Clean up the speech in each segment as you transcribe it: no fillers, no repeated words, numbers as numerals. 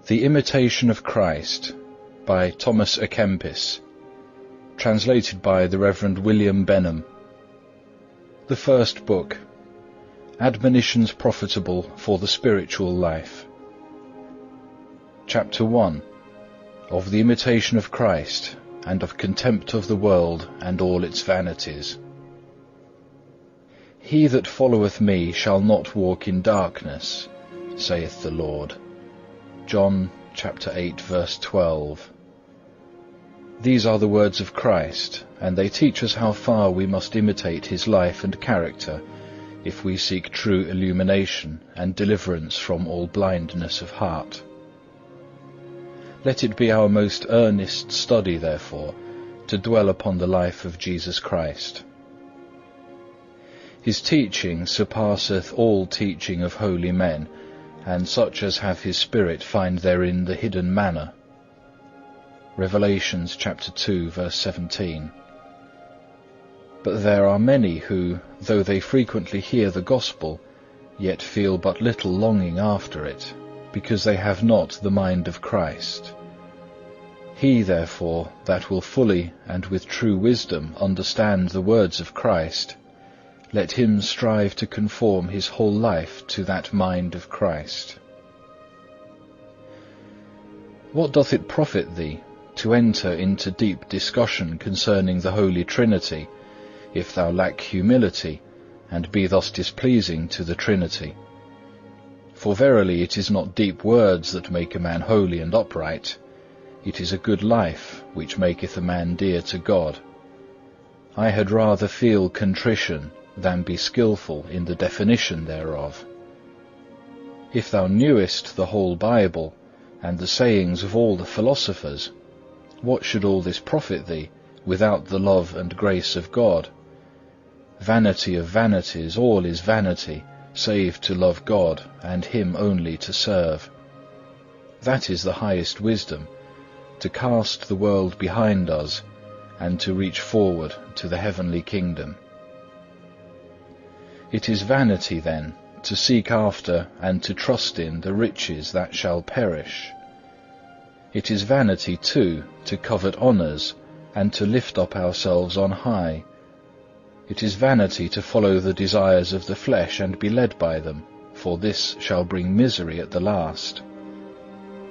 The Imitation of Christ by Thomas à Kempis, translated by the Reverend William Benham. The first book, Admonitions Profitable for the Spiritual Life. Chapter 1. Of the Imitation of Christ, and of Contempt of the World and all its vanities. He that followeth me shall not walk in darkness, saith the Lord. John chapter 8, verse 12. These are the words of Christ, and they teach us how far we must imitate his life and character if we seek true illumination and deliverance from all blindness of heart. Let it be our most earnest study, therefore, to dwell upon the life of Jesus Christ. His teaching surpasseth all teaching of holy men, and such as have his Spirit find therein the hidden manna. Revelations chapter 2, verse 17. But there are many who, though they frequently hear the gospel, yet feel but little longing after it, because they have not the mind of Christ. He, therefore, that will fully and with true wisdom understand the words of Christ, let him strive to conform his whole life to that mind of Christ. What doth it profit thee to enter into deep discussion concerning the Holy Trinity, if thou lack humility, and be thus displeasing to the Trinity? For verily it is not deep words that make a man holy and upright, it is a good life which maketh a man dear to God. I had rather feel contrition than be skilful in the definition thereof. If thou knewest the whole Bible, and the sayings of all the philosophers, what should all this profit thee, without the love and grace of God? Vanity of vanities, all is vanity, save to love God, and him only to serve. That is the highest wisdom, to cast the world behind us, and to reach forward to the heavenly kingdom. It is vanity, then, to seek after and to trust in the riches that shall perish. It is vanity, too, to covet honours, and to lift up ourselves on high. It is vanity to follow the desires of the flesh and be led by them, for this shall bring misery at the last.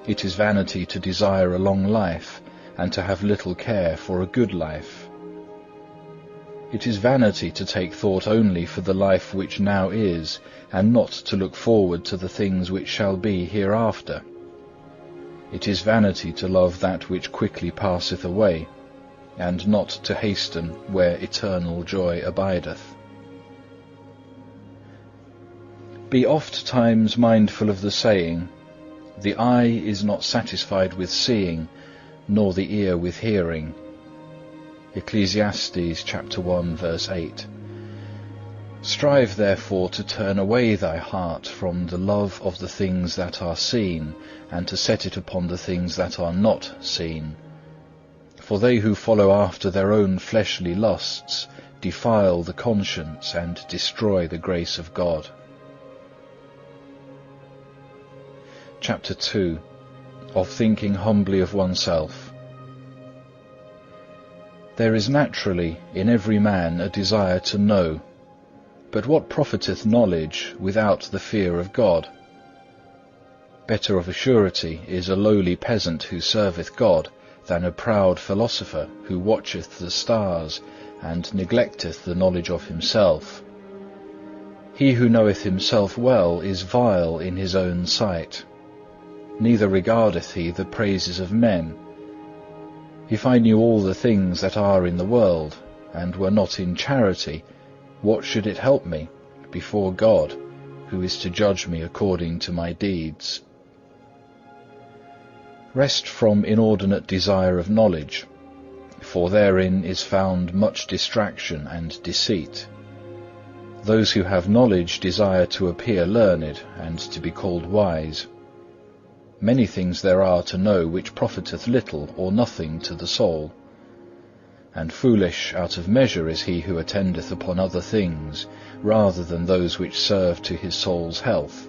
It is vanity to desire a long life, and to have little care for a good life. It is vanity to take thought only for the life which now is, and not to look forward to the things which shall be hereafter. It is vanity to love that which quickly passeth away, and not to hasten where eternal joy abideth. Be oft times mindful of the saying, the eye is not satisfied with seeing, nor the ear with hearing. Ecclesiastes chapter 1, verse 8. Strive therefore to turn away thy heart from the love of the things that are seen, and to set it upon the things that are not seen. For they who follow after their own fleshly lusts defile the conscience and destroy the grace of God. Chapter 2. Of thinking humbly of oneself. There is naturally in every man a desire to know, but what profiteth knowledge without the fear of God? Better of a surety is a lowly peasant who serveth God, than a proud philosopher who watcheth the stars, and neglecteth the knowledge of himself. He who knoweth himself well is vile in his own sight, neither regardeth he the praises of men. If I knew all the things that are in the world, and were not in charity, what should it help me before God, who is to judge me according to my deeds? Rest from inordinate desire of knowledge, for therein is found much distraction and deceit. Those who have knowledge desire to appear learned, and to be called wise. Many things there are to know which profiteth little or nothing to the soul. And foolish out of measure is he who attendeth upon other things, rather than those which serve to his soul's health.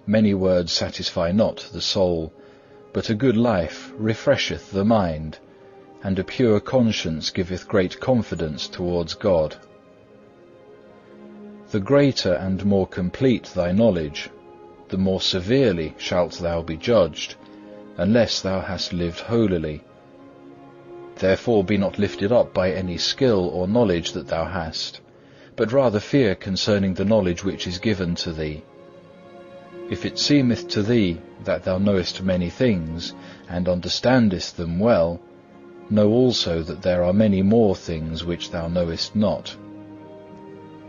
Many words satisfy not the soul, but a good life refresheth the mind, and a pure conscience giveth great confidence towards God. The greater and more complete thy knowledge, the more severely shalt thou be judged, unless thou hast lived holily. Therefore be not lifted up by any skill or knowledge that thou hast, but rather fear concerning the knowledge which is given to thee. If it seemeth to thee that thou knowest many things, and understandest them well, know also that there are many more things which thou knowest not.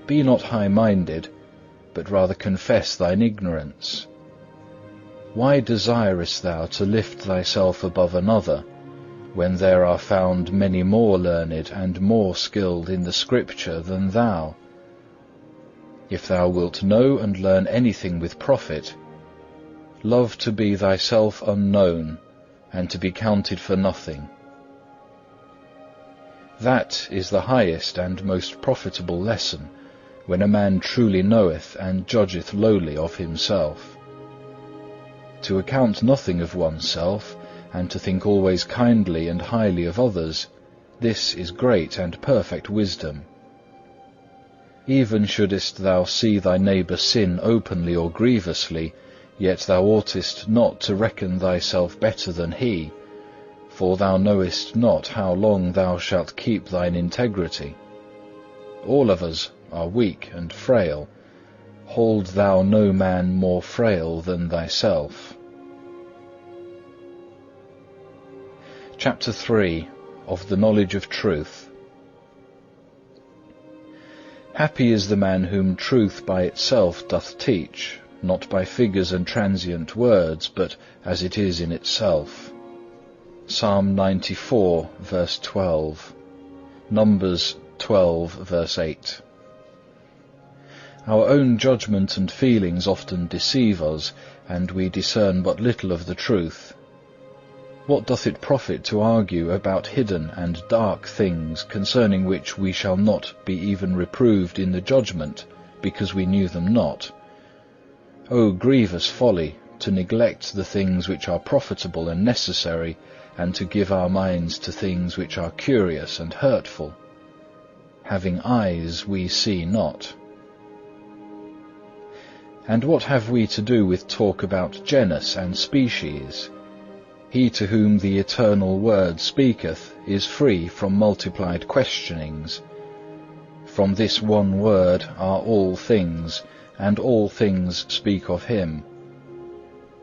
Be not high-minded, but rather confess thine ignorance. Why desirest thou to lift thyself above another, when there are found many more learned and more skilled in the Scripture than thou? If thou wilt know and learn anything with profit, love to be thyself unknown, and to be counted for nothing. That is the highest and most profitable lesson, when a man truly knoweth and judgeth lowly of himself. To account nothing of oneself, and to think always kindly and highly of others, this is great and perfect wisdom. Even shouldest thou see thy neighbour sin openly or grievously, yet thou oughtest not to reckon thyself better than he, for thou knowest not how long thou shalt keep thine integrity. All of us are weak and frail. Hold thou no man more frail than thyself. Chapter 3. Of the knowledge of truth. Happy is the man whom truth by itself doth teach, not by figures and transient words, but as it is in itself. Psalm 94, verse 12. Numbers 12, verse 8. Our own judgment and feelings often deceive us, and we discern but little of the truth. What doth it profit to argue about hidden and dark things, concerning which we shall not be even reproved in the judgment, because we knew them not? O grievous folly, to neglect the things which are profitable and necessary, and to give our minds to things which are curious and hurtful. Having eyes we see not. And what have we to do with talk about genus and species? He to whom the eternal Word speaketh is free from multiplied questionings. From this one word are all things, and all things speak of him.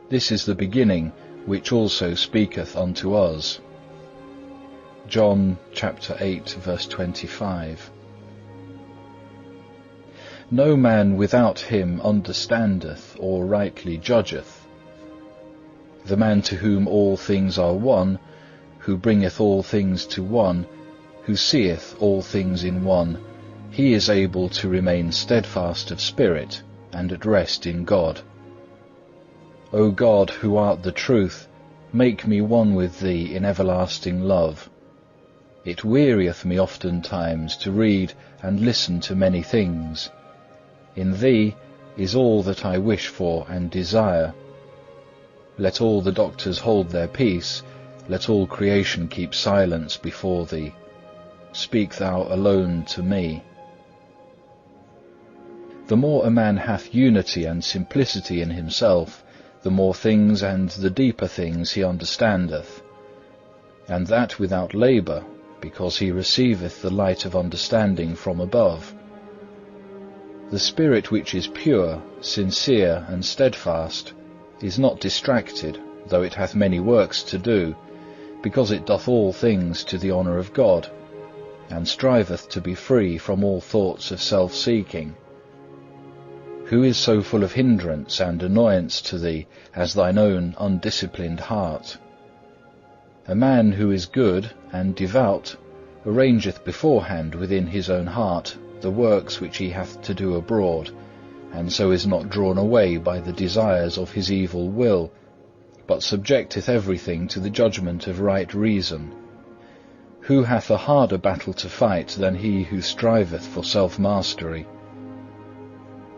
This is the beginning, which also speaketh unto us. John chapter 8, verse 25. No man without him understandeth or rightly judgeth. The man to whom all things are one, who bringeth all things to one, who seeth all things in one, he is able to remain steadfast of spirit and at rest in God. O God, who art the truth, make me one with Thee in everlasting love. It wearieth me oftentimes to read and listen to many things. In Thee is all that I wish for and desire. Let all the doctors hold their peace, let all creation keep silence before Thee. Speak Thou alone to me. The more a man hath unity and simplicity in himself, the more things and the deeper things he understandeth, and that without labour, because he receiveth the light of understanding from above. The spirit which is pure, sincere, and steadfast is not distracted, though it hath many works to do, because it doth all things to the honour of God, and striveth to be free from all thoughts of self-seeking. Who is so full of hindrance and annoyance to thee as thine own undisciplined heart? A man who is good and devout arrangeth beforehand within his own heart the works which he hath to do abroad, and so is not drawn away by the desires of his evil will, but subjecteth everything to the judgment of right reason. Who hath a harder battle to fight than he who striveth for self-mastery?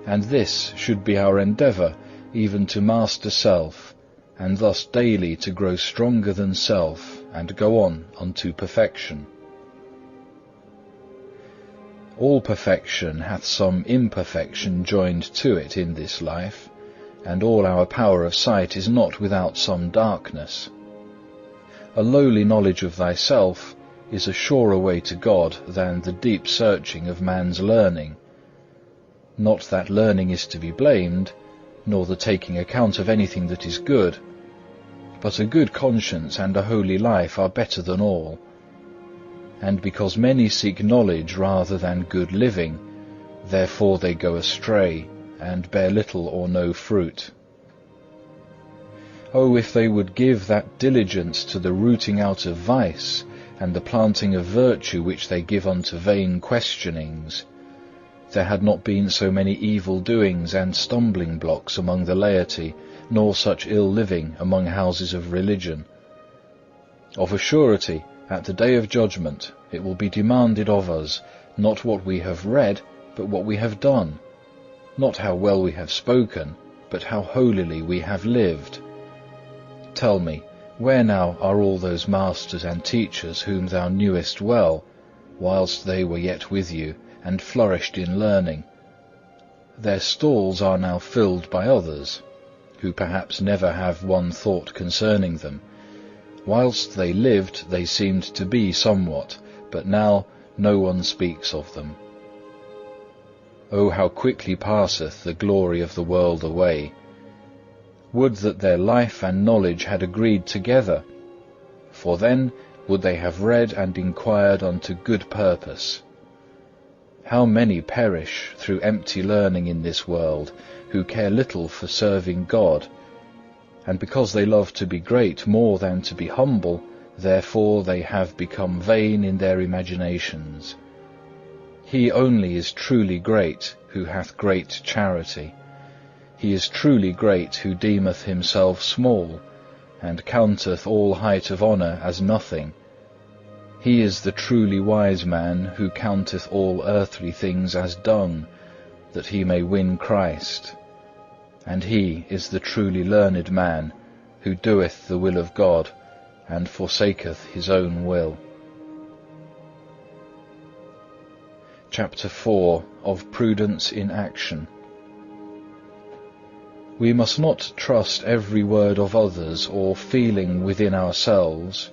And this should be our endeavour, even to master self, and thus daily to grow stronger than self, and go on unto perfection. All perfection hath some imperfection joined to it in this life, and all our power of sight is not without some darkness. A lowly knowledge of thyself is a surer way to God than the deep searching of man's learning. Not that learning is to be blamed, nor the taking account of anything that is good, but a good conscience and a holy life are better than all. And because many seek knowledge rather than good living, therefore they go astray, and bear little or no fruit. Oh, if they would give that diligence to the rooting out of vice, and the planting of virtue which they give unto vain questionings, there had not been so many evil doings and stumbling blocks among the laity, nor such ill living among houses of religion. Of a surety, at the day of judgment, it will be demanded of us, not what we have read, but what we have done; not how well we have spoken, but how holily we have lived. Tell me, where now are all those masters and teachers whom thou knewest well, whilst they were yet with you, and flourished in learning? Their stalls are now filled by others, who perhaps never have one thought concerning them. Whilst they lived, they seemed to be somewhat, but now no one speaks of them. Oh, how quickly passeth the glory of the world away! Would that their life and knowledge had agreed together, for then would they have read and inquired unto good purpose. How many perish through empty learning in this world, who care little for serving God, and because they love to be great more than to be humble, therefore they have become vain in their imaginations. He only is truly great who hath great charity. He is truly great who deemeth himself small, and counteth all height of honour as nothing. He is the truly wise man who counteth all earthly things as dung, that he may win Christ. And he is the truly learned man, who doeth the will of God, and forsaketh his own will. Chapter 4 of Prudence in Action. We must not trust every word of others or feeling within ourselves,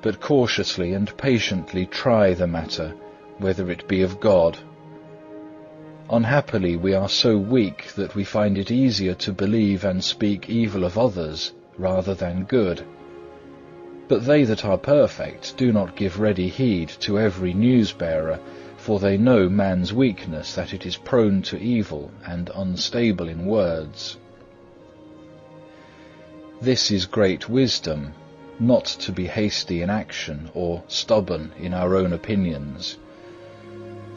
but cautiously and patiently try the matter, whether it be of God. Unhappily, we are so weak that we find it easier to believe and speak evil of others rather than good. But they that are perfect do not give ready heed to every news-bearer, for they know man's weakness, that it is prone to evil and unstable in words. This is great wisdom, not to be hasty in action or stubborn in our own opinions.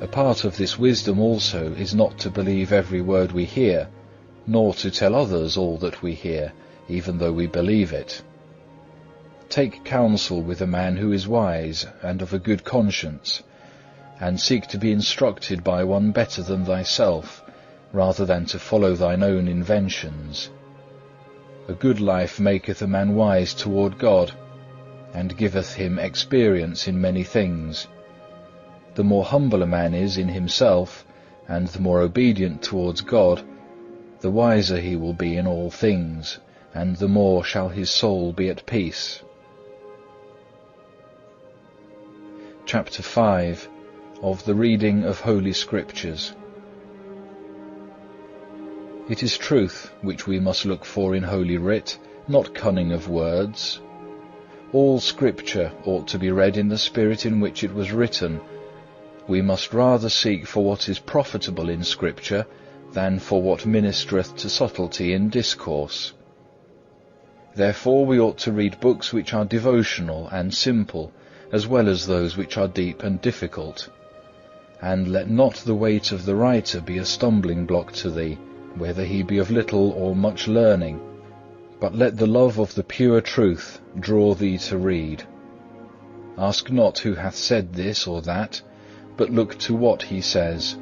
A part of this wisdom also is not to believe every word we hear, nor to tell others all that we hear, even though we believe it. Take counsel with a man who is wise and of a good conscience, and seek to be instructed by one better than thyself, rather than to follow thine own inventions. A good life maketh a man wise toward God, and giveth him experience in many things. The more humble a man is in himself, and the more obedient towards God, the wiser he will be in all things, and the more shall his soul be at peace. Chapter 5 of the Reading of Holy Scriptures. It is truth which we must look for in Holy Writ, not cunning of words. All Scripture ought to be read in the spirit in which it was written. We must rather seek for what is profitable in Scripture than for what ministereth to subtlety in discourse. Therefore we ought to read books which are devotional and simple, as well as those which are deep and difficult. And let not the weight of the writer be a stumbling block to thee, whether he be of little or much learning, but let the love of the pure truth draw thee to read. Ask not who hath said this or that, but look to what he says.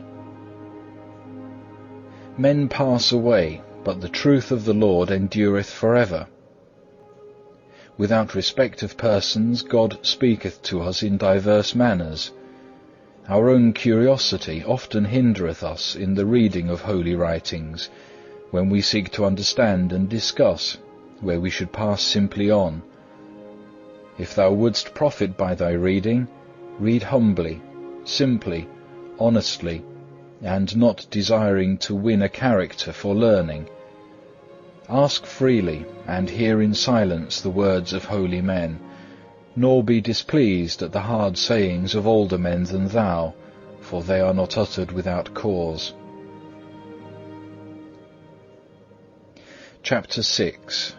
Men pass away, but the truth of the Lord endureth for ever. Without respect of persons, God speaketh to us in diverse manners. Our own curiosity often hindereth us in the reading of holy writings, when we seek to understand and discuss, where we should pass simply on. If thou wouldst profit by thy reading, read humbly, simply, honestly, and not desiring to win a character for learning. Ask freely, and hear in silence the words of holy men, nor be displeased at the hard sayings of older men than thou, for they are not uttered without cause. Chapter 6.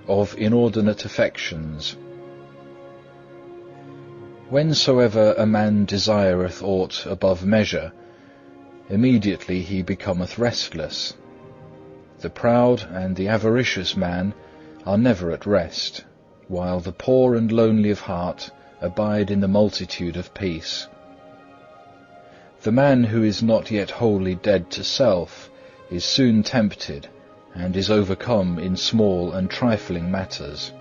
Of Inordinate Affections. Whensoever a man desireth aught above measure, immediately he becometh restless. The proud and the avaricious man are never at rest, while the poor and lonely of heart abide in the multitude of peace. The man who is not yet wholly dead to self is soon tempted, and is overcome in small and trifling matters.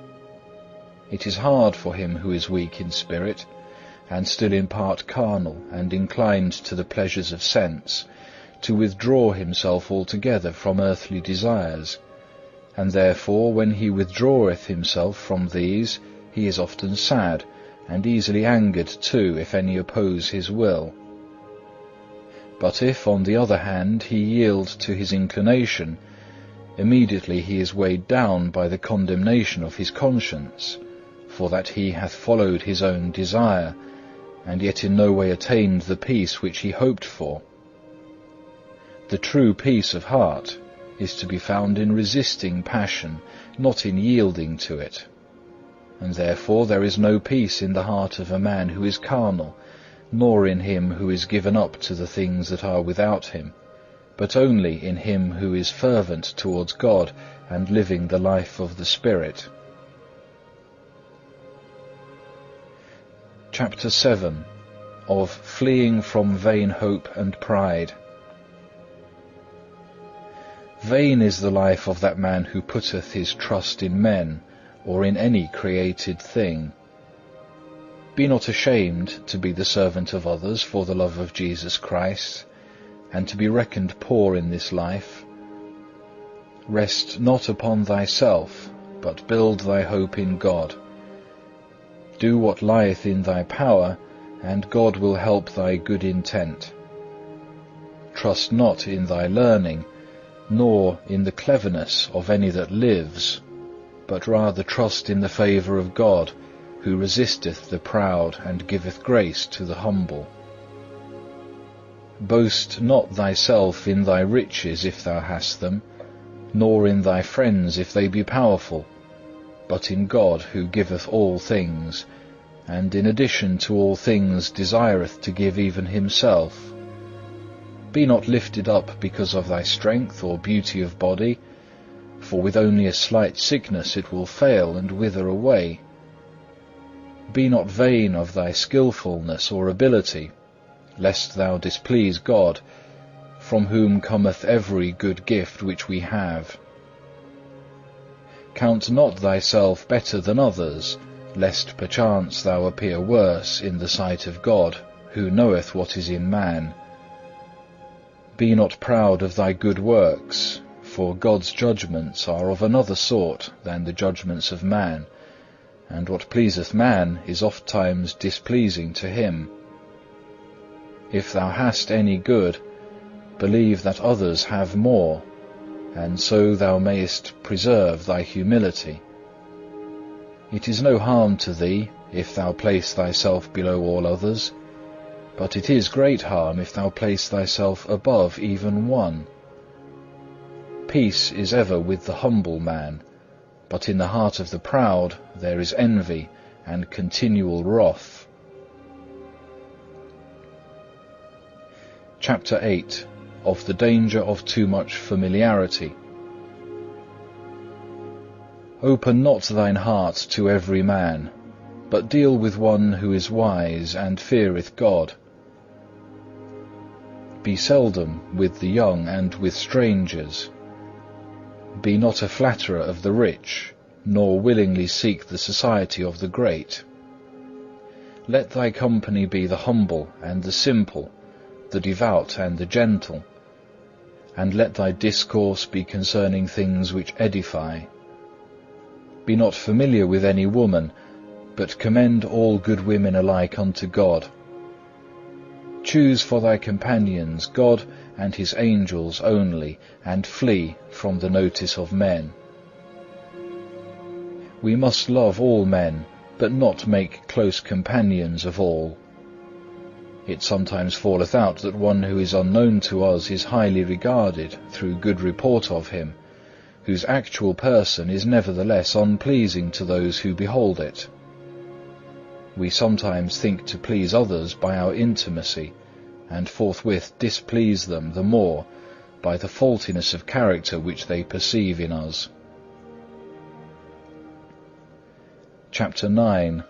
It is hard for him who is weak in spirit, and still in part carnal and inclined to the pleasures of sense, to withdraw himself altogether from earthly desires, and therefore when he withdraweth himself from these, he is often sad, and easily angered too if any oppose his will. But if, on the other hand, he yield to his inclination, immediately he is weighed down by the condemnation of his conscience, for that he hath followed his own desire, and yet in no way attained the peace which he hoped for. The true peace of heart is to be found in resisting passion, not in yielding to it. And therefore there is no peace in the heart of a man who is carnal, nor in him who is given up to the things that are without him, but only in him who is fervent towards God and living the life of the Spirit. Chapter 7. Of Fleeing from Vain Hope and Pride. Vain is the life of that man who putteth his trust in men, or in any created thing. Be not ashamed to be the servant of others for the love of Jesus Christ, and to be reckoned poor in this life. Rest not upon thyself, but build thy hope in God. Do what lieth in thy power, and God will help thy good intent. Trust not in thy learning, nor in the cleverness of any that lives, but rather trust in the favour of God, who resisteth the proud and giveth grace to the humble. Boast not thyself in thy riches if thou hast them, nor in thy friends if they be powerful, but in God who giveth all things, and in addition to all things desireth to give even himself. Be not lifted up because of thy strength or beauty of body, for with only a slight sickness it will fail and wither away. Be not vain of thy skilfulness or ability, lest thou displease God, from whom cometh every good gift which we have. Count not thyself better than others, lest perchance thou appear worse in the sight of God, who knoweth what is in man. Be not proud of thy good works, for God's judgments are of another sort than the judgments of man, and what pleaseth man is ofttimes displeasing to him. If thou hast any good, believe that others have more, and so thou mayest preserve thy humility. It is no harm to thee if thou place thyself below all others, but it is great harm if thou place thyself above even one. Peace is ever with the humble man, but in the heart of the proud there is envy and continual wrath. Chapter 8. Of the danger of too much familiarity. Open not thine heart to every man, but deal with one who is wise and feareth God. Be seldom with the young and with strangers. Be not a flatterer of the rich, nor willingly seek the society of the great. Let thy company be the humble and the simple, the devout and the gentle, and let thy discourse be concerning things which edify. Be not familiar with any woman, but commend all good women alike unto God. Choose for thy companions God and his angels only, and flee from the notice of men. We must love all men, but not make close companions of all. It sometimes falleth out that one who is unknown to us is highly regarded through good report of him, whose actual person is nevertheless unpleasing to those who behold it. We sometimes think to please others by our intimacy, and forthwith displease them the more by the faultiness of character which they perceive in us. Chapter 9.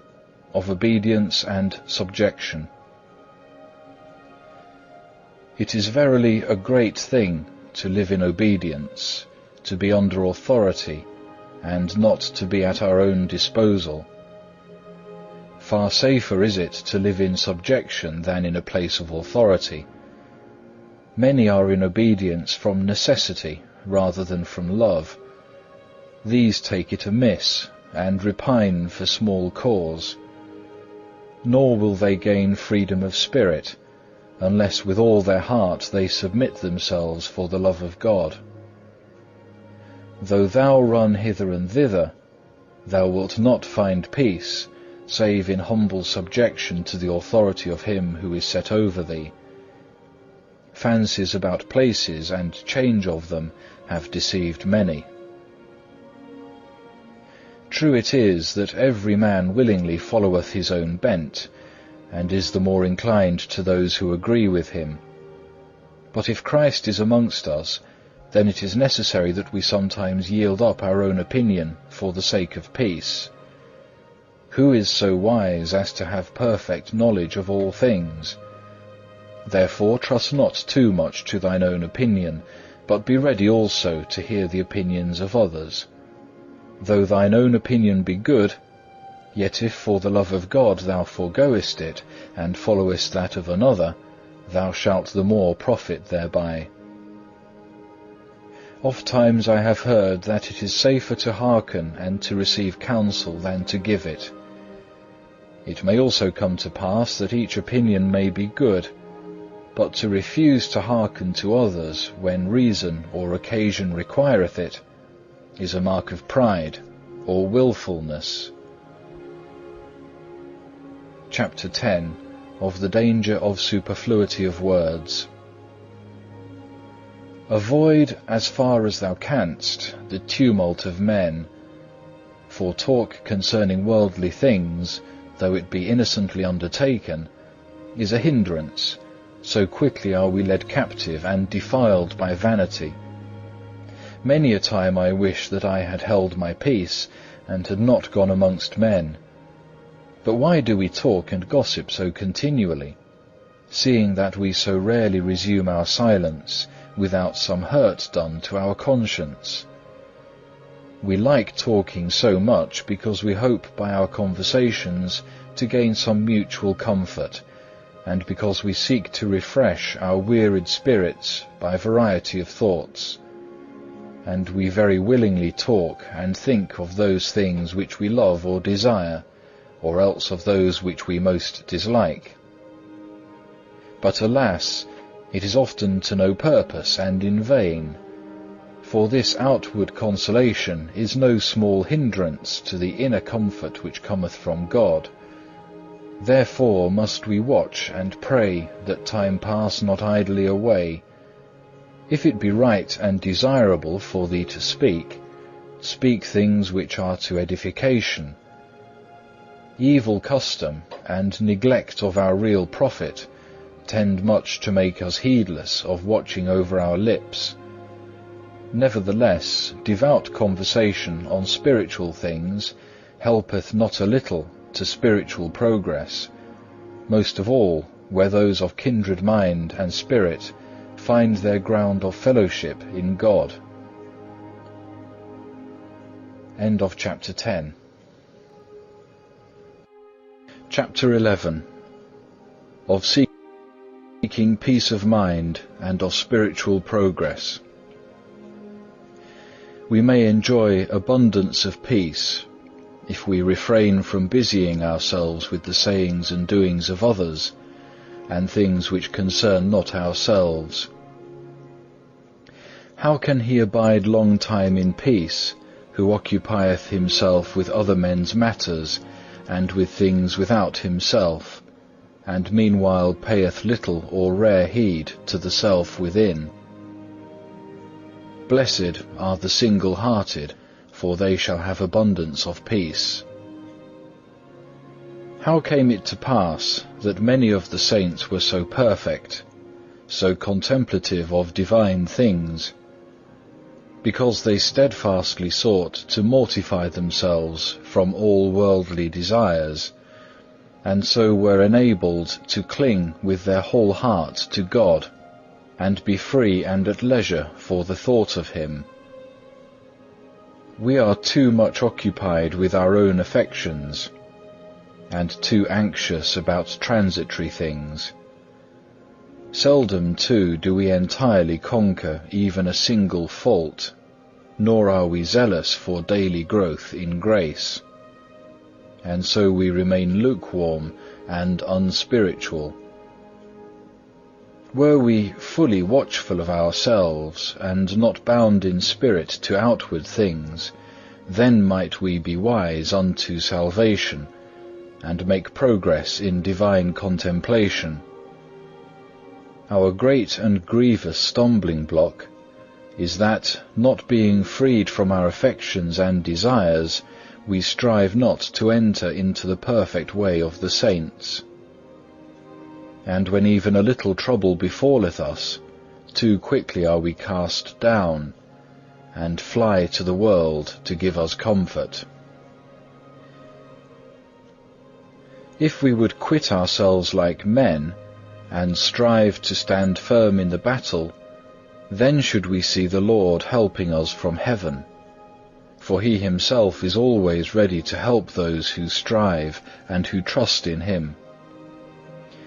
Of Obedience and Subjection. It is verily a great thing to live in obedience, to be under authority, and not to be at our own disposal. Far safer is it to live in subjection than in a place of authority. Many are in obedience from necessity rather than from love. These take it amiss, and repine for small cause. Nor will they gain freedom of spirit, unless with all their heart they submit themselves for the love of God. Though thou run hither and thither, thou wilt not find peace, save in humble subjection to the authority of him who is set over thee. Fancies about places and change of them have deceived many. True it is that every man willingly followeth his own bent, and is the more inclined to those who agree with him. But if Christ is amongst us, then it is necessary that we sometimes yield up our own opinion for the sake of peace. Who is so wise as to have perfect knowledge of all things? Therefore trust not too much to thine own opinion, but be ready also to hear the opinions of others. Though thine own opinion be good, yet if for the love of God thou foregoest it, and followest that of another, thou shalt the more profit thereby. Ofttimes I have heard that it is safer to hearken and to receive counsel than to give it. It may also come to pass that each opinion may be good, but to refuse to hearken to others when reason or occasion requireth it is a mark of pride or wilfulness. Chapter 10. Of the danger of superfluity of words. Avoid, as far as thou canst, the tumult of men, for talk concerning worldly things, though it be innocently undertaken, is a hindrance, so quickly are we led captive and defiled by vanity. Many a time I wish that I had held my peace, and had not gone amongst men. But why do we talk and gossip so continually, seeing that we so rarely resume our silence without some hurt done to our conscience? We like talking so much because we hope by our conversations to gain some mutual comfort, and because we seek to refresh our wearied spirits by variety of thoughts. And we very willingly talk and think of those things which we love or desire, or else of those which we most dislike. But alas, it is often to no purpose and in vain, for this outward consolation is no small hindrance to the inner comfort which cometh from God. Therefore must we watch and pray that time pass not idly away. If it be right and desirable for thee to speak, speak things which are to edification. Evil custom and neglect of our real profit tend much to make us heedless of watching over our lips. Nevertheless, devout conversation on spiritual things helpeth not a little to spiritual progress, most of all where those of kindred mind and spirit find their ground of fellowship in God. End of chapter 10. Chapter 11. Of seeking peace of mind and of spiritual progress. We may enjoy abundance of peace if we refrain from busying ourselves with the sayings and doings of others, and things which concern not ourselves. How can he abide long time in peace, who occupieth himself with other men's matters, and with things without himself, and meanwhile payeth little or rare heed to the self within? Blessed are the single-hearted, for they shall have abundance of peace. How came it to pass that many of the saints were so perfect, so contemplative of divine things? Because they steadfastly sought to mortify themselves from all worldly desires, and so were enabled to cling with their whole heart to God, and be free and at leisure for the thought of Him. We are too much occupied with our own affections, and too anxious about transitory things. Seldom, too, do we entirely conquer even a single fault, nor are we zealous for daily growth in grace, and so we remain lukewarm and unspiritual. Were we fully watchful of ourselves, and not bound in spirit to outward things, then might we be wise unto salvation, and make progress in divine contemplation. Our great and grievous stumbling block is that, not being freed from our affections and desires, we strive not to enter into the perfect way of the saints. And when even a little trouble befalleth us, too quickly are we cast down, and fly to the world to give us comfort. If we would quit ourselves like men, and strive to stand firm in the battle, then should we see the Lord helping us from heaven, for He Himself is always ready to help those who strive and who trust in Him.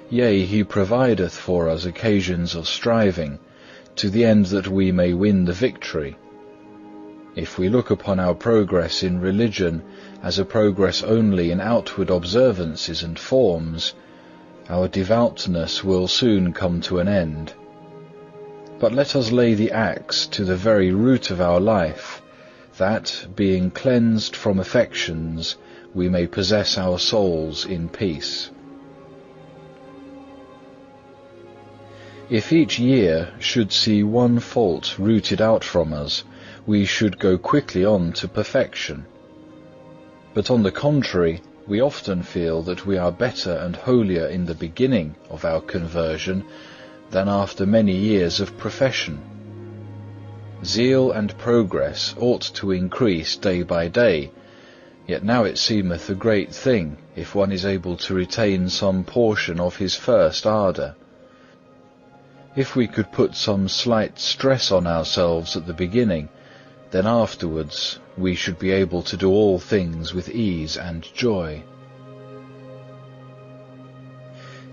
Yea, He provideth for us occasions of striving, to the end that we may win the victory. If we look upon our progress in religion as a progress only in outward observances and forms, our devoutness will soon come to an end. But let us lay the axe to the very root of our life, that, being cleansed from affections, we may possess our souls in peace. If each year should see one fault rooted out from us, we should go quickly on to perfection. But on the contrary, we often feel that we are better and holier in the beginning of our conversion than after many years of profession. Zeal and progress ought to increase day by day, yet now it seemeth a great thing if one is able to retain some portion of his first ardour. If we could put some slight stress on ourselves at the beginning, then afterwards we should be able to do all things with ease and joy.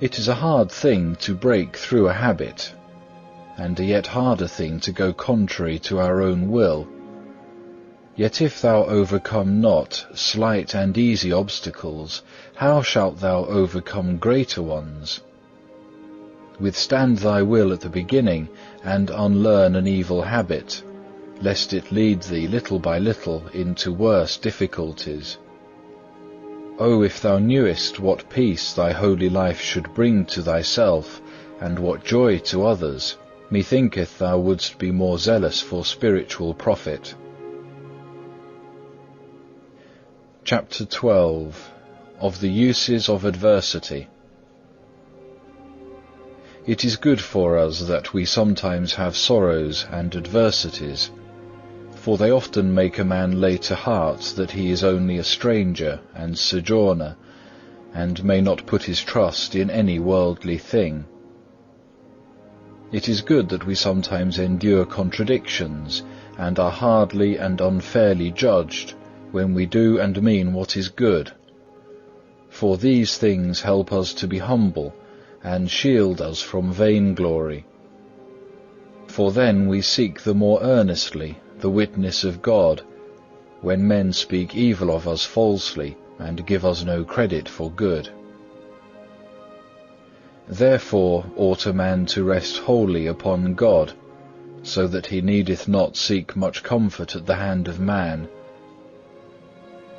It is a hard thing to break through a habit, and a yet harder thing to go contrary to our own will. Yet if thou overcome not slight and easy obstacles, how shalt thou overcome greater ones? Withstand thy will at the beginning, and unlearn an evil habit, lest it lead thee little by little into worse difficulties. O, if thou knewest what peace thy holy life should bring to thyself, and what joy to others, methinketh thou wouldst be more zealous for spiritual profit. Chapter 12. Of the uses of adversity. It is good for us that we sometimes have sorrows and adversities, for they often make a man lay to heart that he is only a stranger and sojourner, and may not put his trust in any worldly thing. It is good that we sometimes endure contradictions, and are hardly and unfairly judged, when we do and mean what is good. For these things help us to be humble and shield us from vainglory. For then we seek the more earnestly the witness of God, when men speak evil of us falsely and give us no credit for good. Therefore ought a man to rest wholly upon God, so that he needeth not seek much comfort at the hand of man.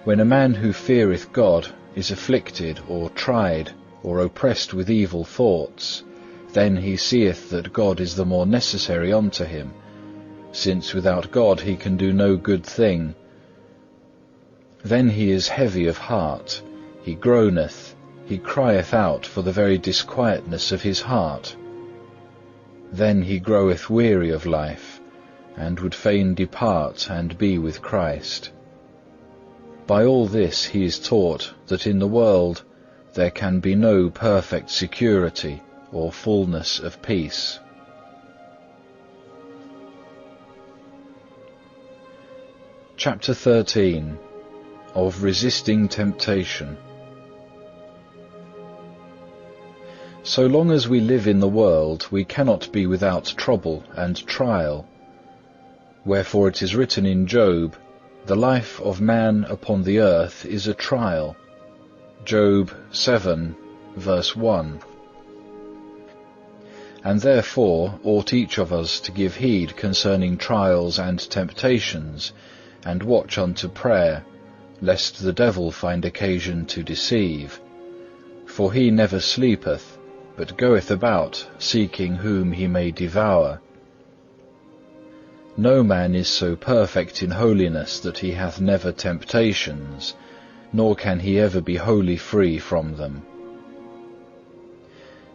When a man who feareth God is afflicted or tried or oppressed with evil thoughts, then he seeth that God is the more necessary unto him, since without God he can do no good thing. Then he is heavy of heart, he groaneth, he crieth out for the very disquietness of his heart. Then he groweth weary of life, and would fain depart and be with Christ. By all this he is taught that in the world there can be no perfect security or fullness of peace. Chapter 13. Of resisting temptation. So long as we live in the world, we cannot be without trouble and trial. Wherefore it is written in Job, "The life of man upon the earth is a trial." Job 7, verse 1. And therefore ought each of us to give heed concerning trials and temptations, and watch unto prayer, lest the devil find occasion to deceive. For he never sleepeth, but goeth about, seeking whom he may devour. No man is so perfect in holiness that he hath never temptations, nor can he ever be wholly free from them.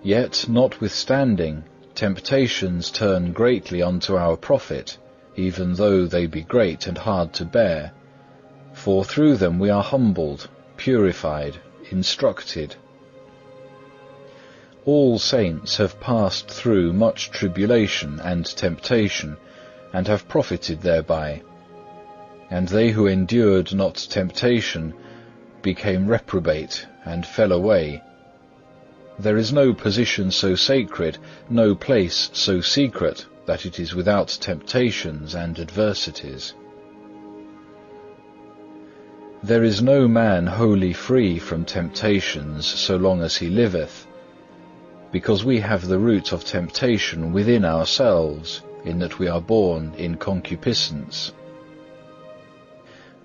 Yet, notwithstanding, temptations turn greatly unto our profit, even though they be great and hard to bear, for through them we are humbled, purified, instructed. All saints have passed through much tribulation and temptation, and have profited thereby. And they who endured not temptation became reprobate and fell away. There is no position so sacred, no place so secret, that it is without temptations and adversities. There is no man wholly free from temptations so long as he liveth, because we have the root of temptation within ourselves, in that we are born in concupiscence.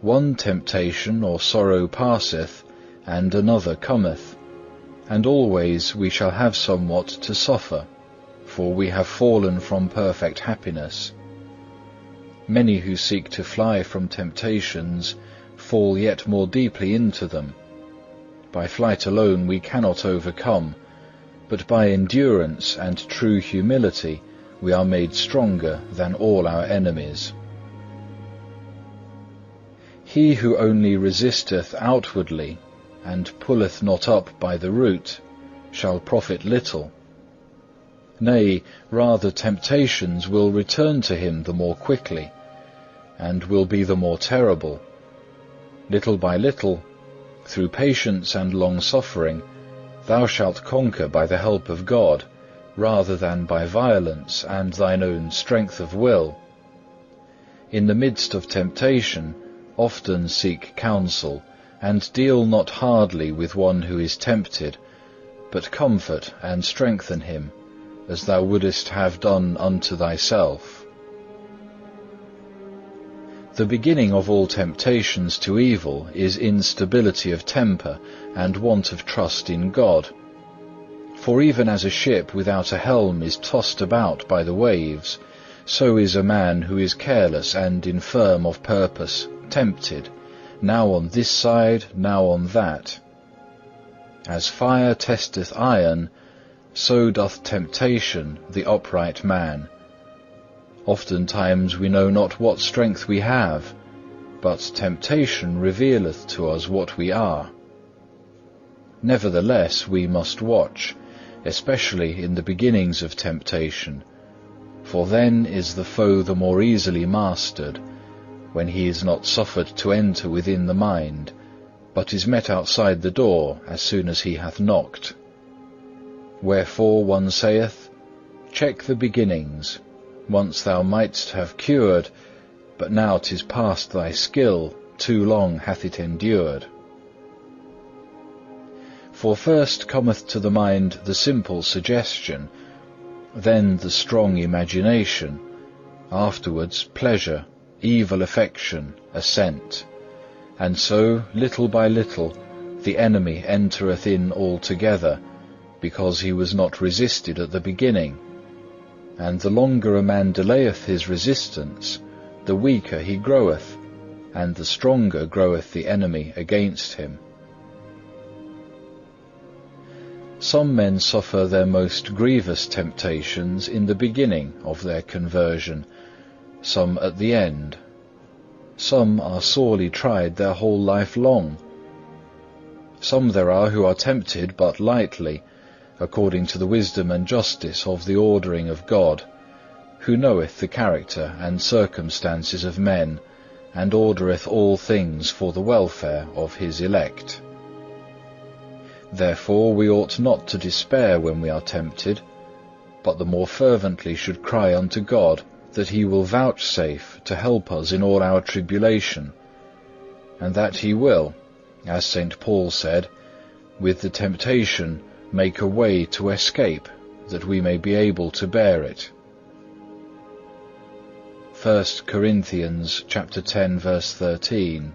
One temptation or sorrow passeth, and another cometh, and always we shall have somewhat to suffer, for we have fallen from perfect happiness. Many who seek to fly from temptations fall yet more deeply into them. By flight alone we cannot overcome, but by endurance and true humility we are made stronger than all our enemies. He who only resisteth outwardly, and pulleth not up by the root, shall profit little. Nay, rather temptations will return to him the more quickly, and will be the more terrible. Little by little, through patience and long-suffering, thou shalt conquer by the help of God, rather than by violence and thine own strength of will. In the midst of temptation, often seek counsel, and deal not hardly with one who is tempted, but comfort and strengthen him, as thou wouldest have done unto thyself. The beginning of all temptations to evil is instability of temper and want of trust in God. For even as a ship without a helm is tossed about by the waves, so is a man who is careless and infirm of purpose tempted, now on this side, now on that. As fire testeth iron, so doth temptation the upright man. Oftentimes we know not what strength we have, but temptation revealeth to us what we are. Nevertheless we must watch, especially in the beginnings of temptation, for then is the foe the more easily mastered, when he is not suffered to enter within the mind, but is met outside the door as soon as he hath knocked. Wherefore one saith, check the beginnings, once thou mightst have cured, but now 'tis past thy skill, too long hath it endured. For first cometh to the mind the simple suggestion, then the strong imagination, afterwards pleasure, evil affection, assent, and so, little by little, the enemy entereth in altogether, because he was not resisted at the beginning, and the longer a man delayeth his resistance, the weaker he groweth, and the stronger groweth the enemy against him. Some men suffer their most grievous temptations in the beginning of their conversion, some at the end. Some are sorely tried their whole life long. Some there are who are tempted but lightly, according to the wisdom and justice of the ordering of God, who knoweth the character and circumstances of men, and ordereth all things for the welfare of his elect. Therefore we ought not to despair when we are tempted, but the more fervently should cry unto God, that he will vouchsafe to help us in all our tribulation, and that he will, as St. Paul said, with the temptation make a way to escape, that we may be able to bear it. 1 Corinthians chapter 10, verse 13.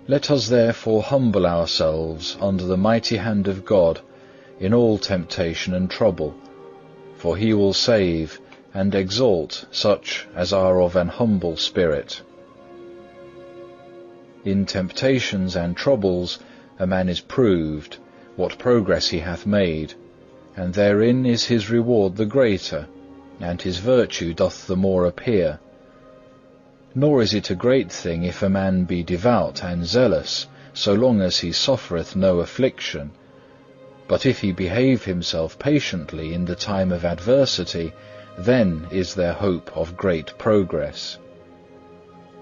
Let us therefore humble ourselves under the mighty hand of God in all temptation and trouble, for he will save and exalt such as are of an humble spirit. In temptations and troubles a man is proved what progress he hath made, and therein is his reward the greater, and his virtue doth the more appear. Nor is it a great thing if a man be devout and zealous, so long as he suffereth no affliction. But if he behave himself patiently in the time of adversity, then is there hope of great progress.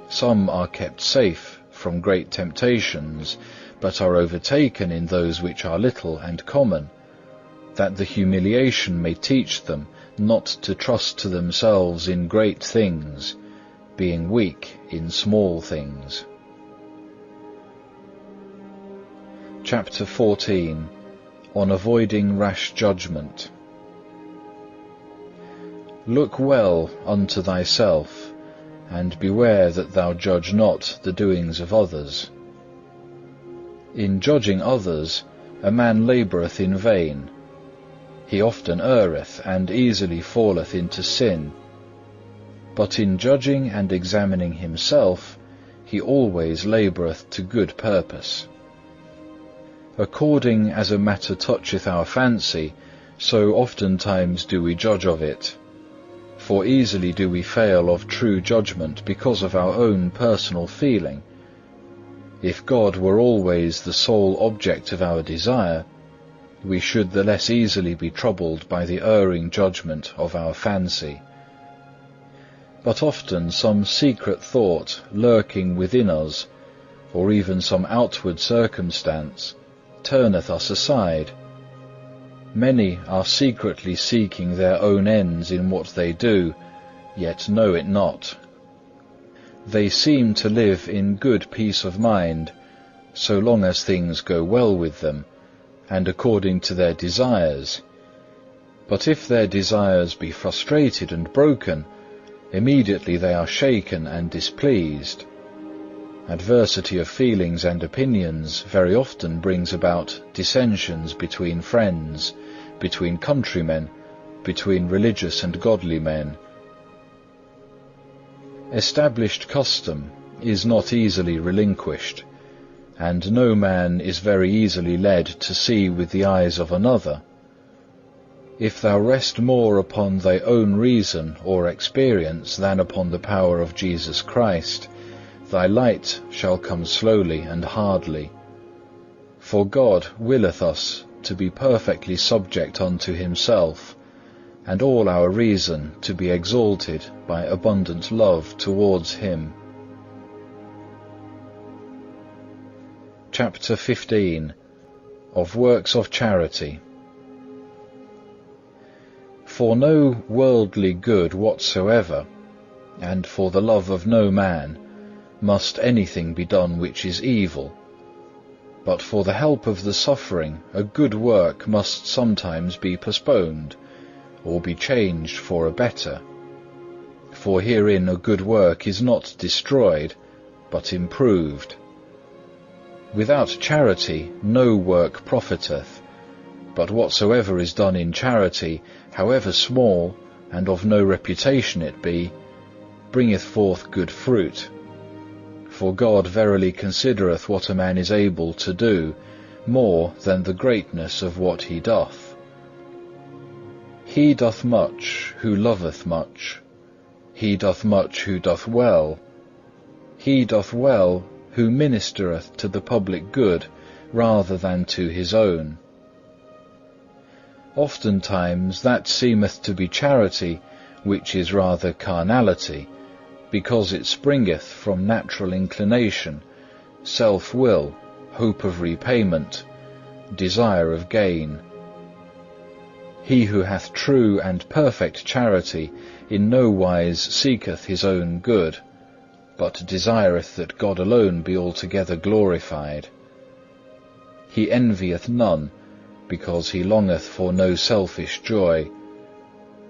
Some are kept safe from great temptations, but are overtaken in those which are little and common, that the humiliation may teach them not to trust to themselves in great things, being weak in small things. Chapter 14. On avoiding rash judgment. Look well unto thyself, and beware that thou judge not the doings of others. In judging others, a man laboureth in vain. He often erreth, and easily falleth into sin. But in judging and examining himself, he always laboureth to good purpose. According as a matter toucheth our fancy, so oftentimes do we judge of it. For easily do we fail of true judgment because of our own personal feeling. If God were always the sole object of our desire, we should the less easily be troubled by the erring judgment of our fancy. But often some secret thought lurking within us, or even some outward circumstance, turneth us aside. Many are secretly seeking their own ends in what they do, yet know it not. They seem to live in good peace of mind, so long as things go well with them, and according to their desires. But if their desires be frustrated and broken, immediately they are shaken and displeased. Adversity of feelings and opinions very often brings about dissensions between friends, between countrymen, between religious and godly men. Established custom is not easily relinquished, and no man is very easily led to see with the eyes of another. If thou rest more upon thy own reason or experience than upon the power of Jesus Christ, thy light shall come slowly and hardly. For God willeth us to be perfectly subject unto himself, and all our reason to be exalted by abundant love towards Him. Chapter 15. Of Works of Charity. For no worldly good whatsoever, and for the love of no man, must anything be done which is evil. But for the help of the suffering, a good work must sometimes be postponed, or be changed for a better. For herein a good work is not destroyed, but improved. Without charity no work profiteth, but whatsoever is done in charity, however small, and of no reputation it be, bringeth forth good fruit. For God verily considereth what a man is able to do, more than the greatness of what he doth. He doth much who loveth much. He doth much who doth well. He doth well who ministereth to the public good rather than to his own. Oftentimes that seemeth to be charity, which is rather carnality, because it springeth from natural inclination, self-will, hope of repayment, desire of gain. He who hath true and perfect charity in no wise seeketh his own good, but desireth that God alone be altogether glorified. He envieth none, because he longeth for no selfish joy,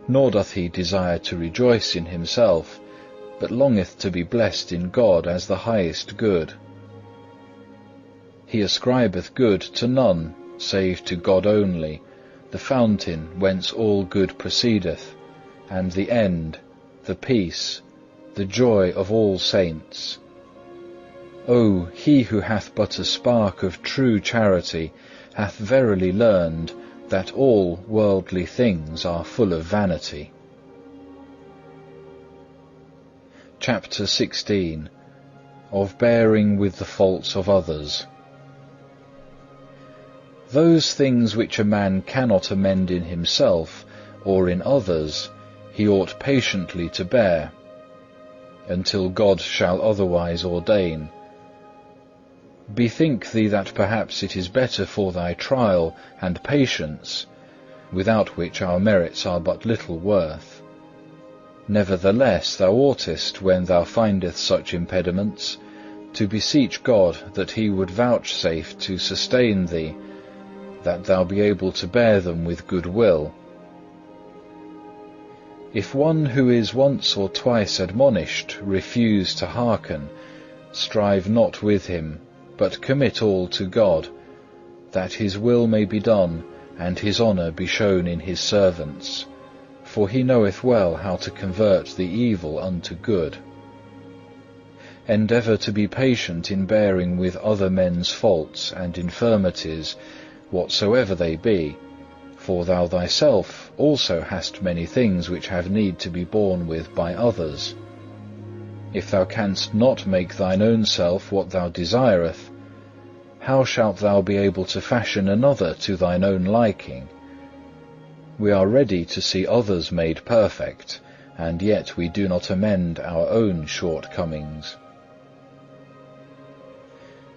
nor doth he desire to rejoice in himself, but longeth to be blessed in God as the highest good. He ascribeth good to none, save to God only, the fountain whence all good proceedeth, and the end, the peace, the joy of all saints. O, he who hath but a spark of true charity hath verily learned that all worldly things are full of vanity. Chapter 16. Of bearing with the faults of others. Those things which a man cannot amend in himself or in others, he ought patiently to bear, until God shall otherwise ordain. Bethink thee that perhaps it is better for thy trial and patience, without which our merits are but little worth. Nevertheless thou oughtest, when thou findest such impediments, to beseech God that He would vouchsafe to sustain thee, that thou be able to bear them with good will. If one who is once or twice admonished refuse to hearken, strive not with him, but commit all to God, that His will may be done, and His honour be shown in His servants, for He knoweth well how to convert the evil unto good. Endeavour to be patient in bearing with other men's faults and infirmities, whatsoever they be, for thou thyself also hast many things which have need to be borne with by others. If thou canst not make thine own self what thou desireth, how shalt thou be able to fashion another to thine own liking? We are ready to see others made perfect, and yet we do not amend our own shortcomings.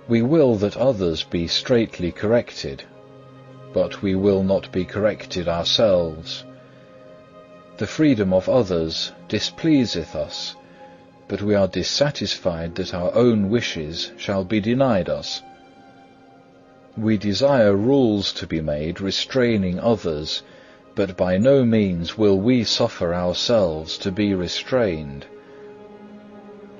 We will that others be straitly corrected, but we will not be corrected ourselves. The freedom of others displeaseth us, but we are dissatisfied that our own wishes shall be denied us. We desire rules to be made restraining others, but by no means will we suffer ourselves to be restrained.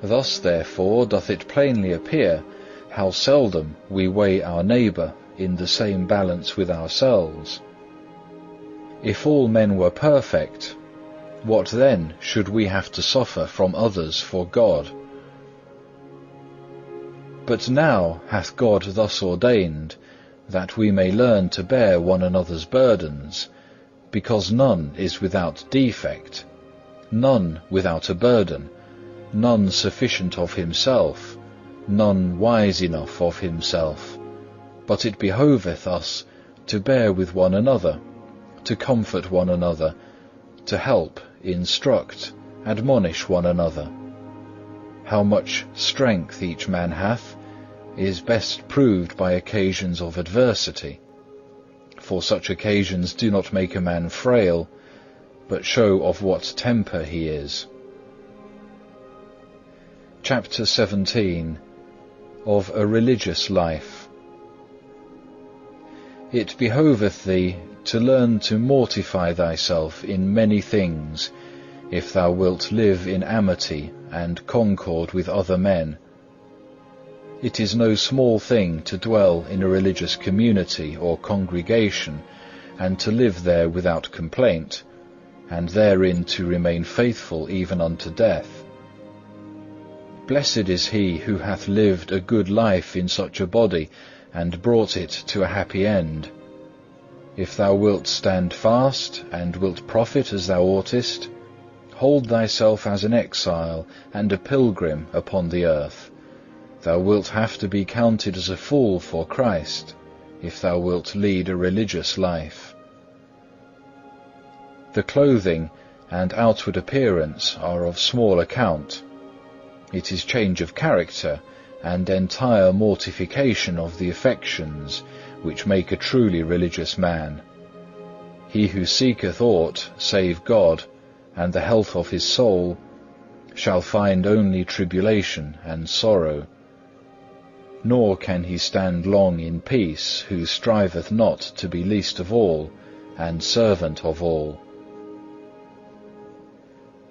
Thus, therefore, doth it plainly appear how seldom we weigh our neighbour in the same balance with ourselves. If all men were perfect, what then should we have to suffer from others for God? But now hath God thus ordained, that we may learn to bear one another's burdens, because none is without defect, none without a burden, none sufficient of himself, none wise enough of himself. But it behoveth us to bear with one another, to comfort one another, to help, instruct, admonish one another. How much strength each man hath is best proved by occasions of adversity, for such occasions do not make a man frail, but show of what temper he is. Chapter 17. Of a religious life. It behoveth thee to learn to mortify thyself in many things, if thou wilt live in amity and concord with other men. It is no small thing to dwell in a religious community or congregation, and to live there without complaint, and therein to remain faithful even unto death. Blessed is he who hath lived a good life in such a body, and brought it to a happy end. If thou wilt stand fast, and wilt profit as thou oughtest, hold thyself as an exile and a pilgrim upon the earth. Thou wilt have to be counted as a fool for Christ, if thou wilt lead a religious life. The clothing and outward appearance are of small account. It is change of character and entire mortification of the affections which make a truly religious man. He who seeketh aught save God and the health of his soul shall find only tribulation and sorrow. Nor can he stand long in peace who striveth not to be least of all and servant of all.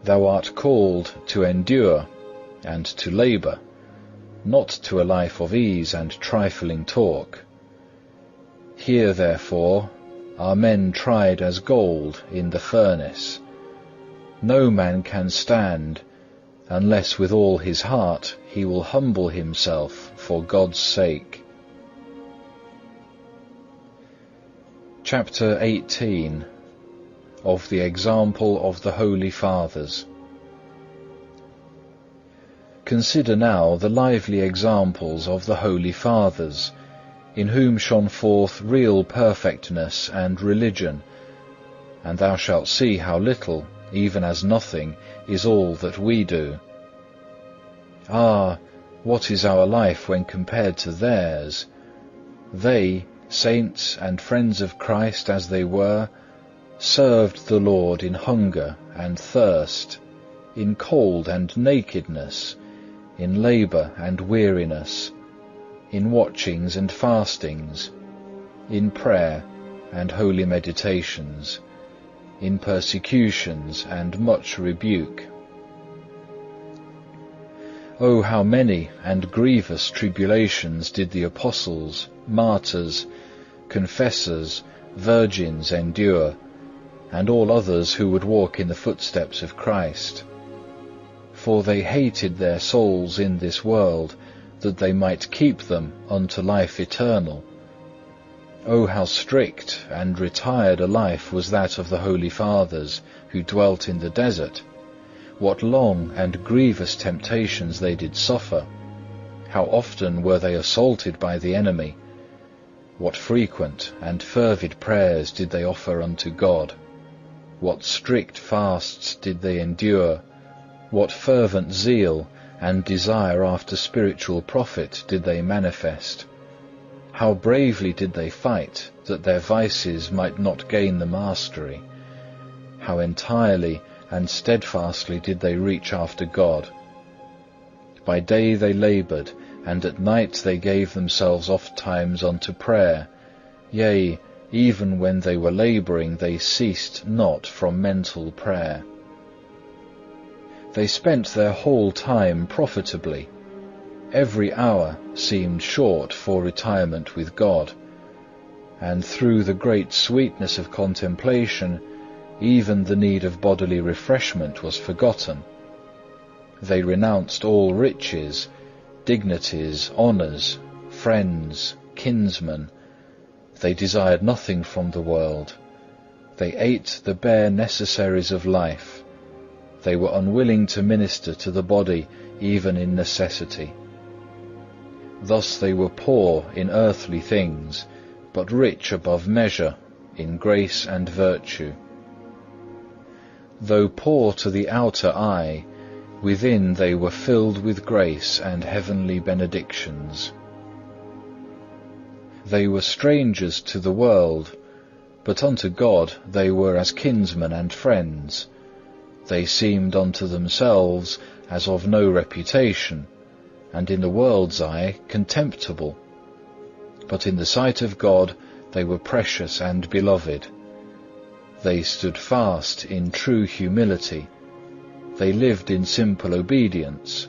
Thou art called to endure and to labour, not to a life of ease and trifling talk. Here, therefore, are men tried as gold in the furnace. No man can stand unless with all his heart he will humble himself for God's sake. Chapter 18. Of the example of the Holy Fathers. Consider now the lively examples of the Holy Fathers, in whom shone forth real perfectness and religion, and thou shalt see how little, even as nothing, is all that we do. Ah, what is our life when compared to theirs? They, saints and friends of Christ as they were, served the Lord in hunger and thirst, in cold and nakedness, in labour and weariness, in watchings and fastings, in prayer and holy meditations, in persecutions and much rebuke. Oh, how many and grievous tribulations did the apostles, martyrs, confessors, virgins endure, and all others who would walk in the footsteps of Christ. For they hated their souls in this world, that they might keep them unto life eternal. Oh, how strict and retired a life was that of the Holy Fathers, who dwelt in the desert! What long and grievous temptations they did suffer! How often were they assaulted by the enemy! What frequent and fervid prayers did they offer unto God! What strict fasts did they endure! What fervent zeal and desire after spiritual profit did they manifest! How bravely did they fight, that their vices might not gain the mastery! How entirely and steadfastly did they reach after God! By day they laboured, and at night they gave themselves ofttimes unto prayer. Yea, even when they were labouring, they ceased not from mental prayer. They spent their whole time profitably. Every hour seemed short for retirement with God, and through the great sweetness of contemplation, even the need of bodily refreshment was forgotten. They renounced all riches, dignities, honours, friends, kinsmen. They desired nothing from the world. They ate the bare necessaries of life. They were unwilling to minister to the body even in necessity. Thus they were poor in earthly things, but rich above measure in grace and virtue. though poor to the outer eye, within they were filled with grace and heavenly benedictions. They were strangers to the world, but unto God they were as kinsmen and friends. They seemed unto themselves as of no reputation, and in the world's eye contemptible. But in the sight of God they were precious and beloved. They stood fast in true humility. They lived in simple obedience.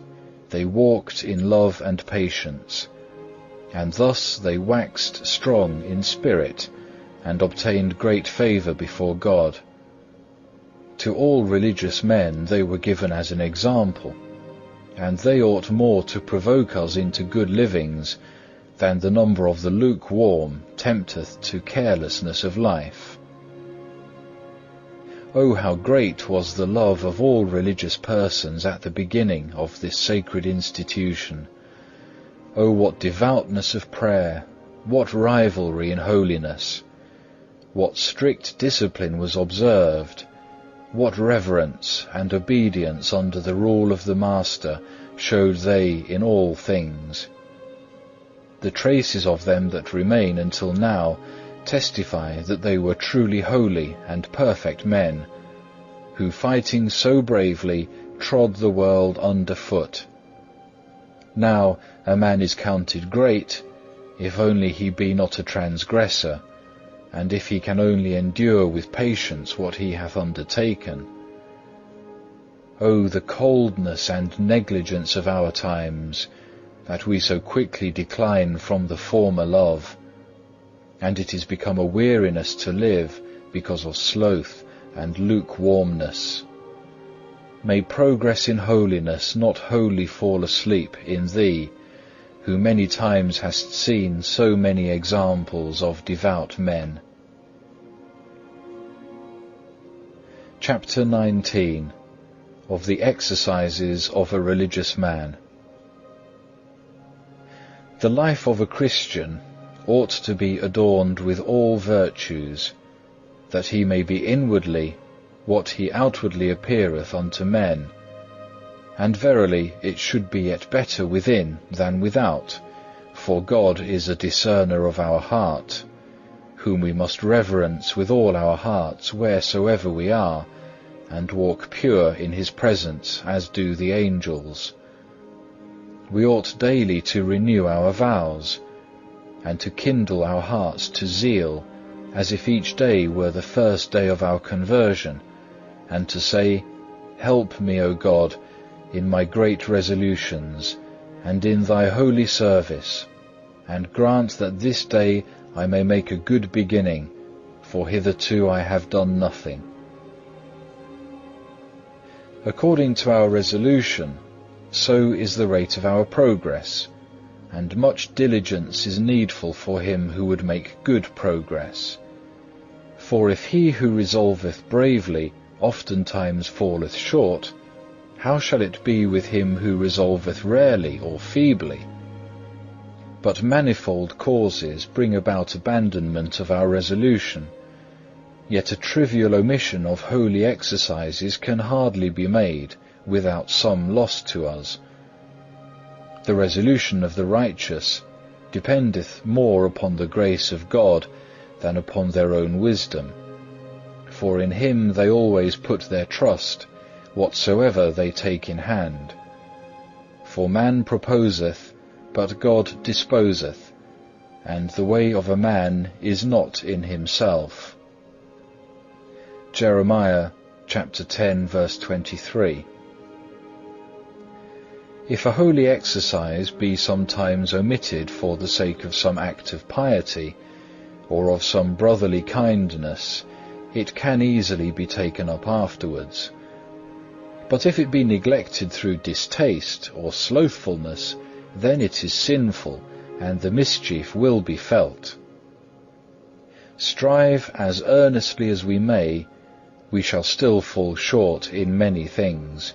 They walked in love and patience. And thus they waxed strong in spirit, and obtained great favour before God. To all religious men they were given as an example, and they ought more to provoke us into good livings than the number of the lukewarm tempteth to carelessness of life. Oh, how great was the love of all religious persons at the beginning of this sacred institution! Oh, what devoutness of prayer, what rivalry in holiness! What strict discipline was observed! What reverence and obedience under the rule of the Master showed they in all things! The traces of them that remain until now testify that they were truly holy and perfect men, who fighting so bravely trod the world under foot. Now a man is counted great, if only he be not a transgressor, and if he can only endure with patience what he hath undertaken. O the coldness and negligence of our times, that we so quickly decline from the former love, and it is become a weariness to live because of sloth and lukewarmness. May progress in holiness not wholly fall asleep in thee, who many times hast seen so many examples of devout men. Chapter 19. Of the exercises of a religious man. The life of a Christian ought to be adorned with all virtues, that he may be inwardly what he outwardly appeareth unto men. And verily it should be yet better within than without, for God is a discerner of our heart, whom we must reverence with all our hearts wheresoever we are, and walk pure in his presence as do the angels. We ought daily to renew our vows, and to kindle our hearts to zeal, as if each day were the first day of our conversion, and to say, Help me, O God, in my great resolutions, and in thy holy service, and grant that this day I may make a good beginning, for hitherto I have done nothing. According to our resolution, so is the rate of our progress, and much diligence is needful for him who would make good progress. For if he who resolveth bravely oftentimes falleth short, how shall it be with him who resolveth rarely or feebly? But manifold causes bring about abandonment of our resolution, yet a trivial omission of holy exercises can hardly be made without some loss to us. The resolution of the righteous dependeth more upon the grace of God than upon their own wisdom, for in him they always put their trust, whatsoever they take in hand. For man proposeth, but God disposeth, and the way of a man is not in himself. Jeremiah chapter 10 verse 23. If a holy exercise be sometimes omitted for the sake of some act of piety, or of some brotherly kindness, it can easily be taken up afterwards. But if it be neglected through distaste or slothfulness, then it is sinful, and the mischief will be felt. Strive as earnestly as we may, we shall still fall short in many things.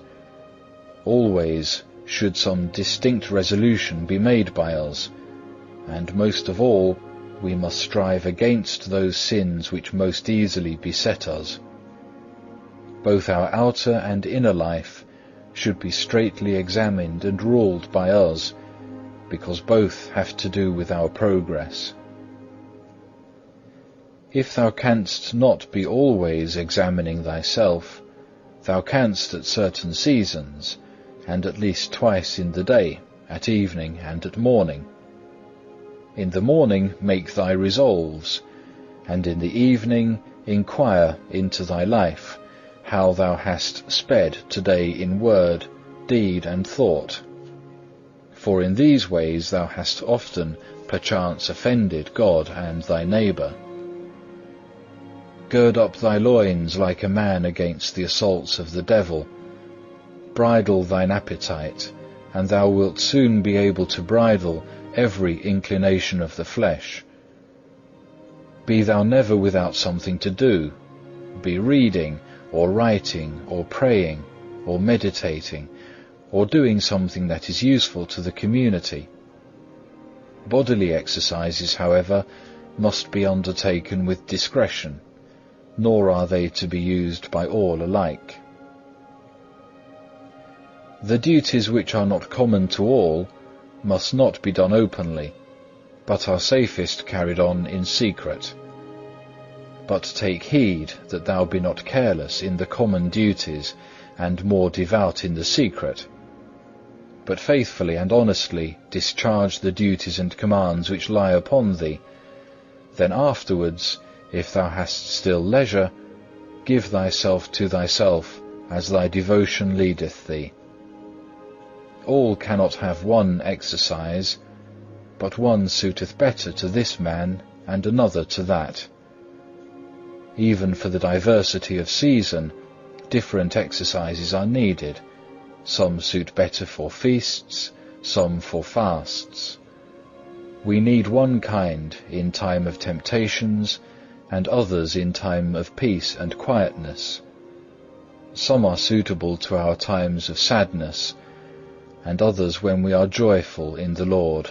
Always should some distinct resolution be made by us, and most of all, we must strive against those sins which most easily beset us. both our outer and inner life should be straitly examined and ruled by us, because both have to do with our progress. If thou canst not be always examining thyself, thou canst at certain seasons, and at least twice in the day, at evening and at morning. In the morning make thy resolves, and in the evening inquire into thy life, how thou hast sped today in word, deed, and thought. For in these ways thou hast often perchance offended God and thy neighbour. Gird up thy loins like a man against the assaults of the devil. Bridle thine appetite, and thou wilt soon be able to bridle every inclination of the flesh. Be thou never without something to do. Be reading, or writing, or praying, or meditating, or doing something that is useful to the community. Bodily exercises, however, must be undertaken with discretion, nor are they to be used by all alike. The duties which are not common to all must not be done openly, but are safest carried on in secret. But take heed that thou be not careless in the common duties, and more devout in the secret, but faithfully and honestly discharge the duties and commands which lie upon thee. Then afterwards, if thou hast still leisure, give thyself to thyself as thy devotion leadeth thee. All cannot have one exercise, but one suiteth better to this man, and another to that. Even for the diversity of season, different exercises are needed. Some suit better for feasts, some for fasts. We need one kind in time of temptations, and others in time of peace and quietness. Some are suitable to our times of sadness, and others when we are joyful in the Lord.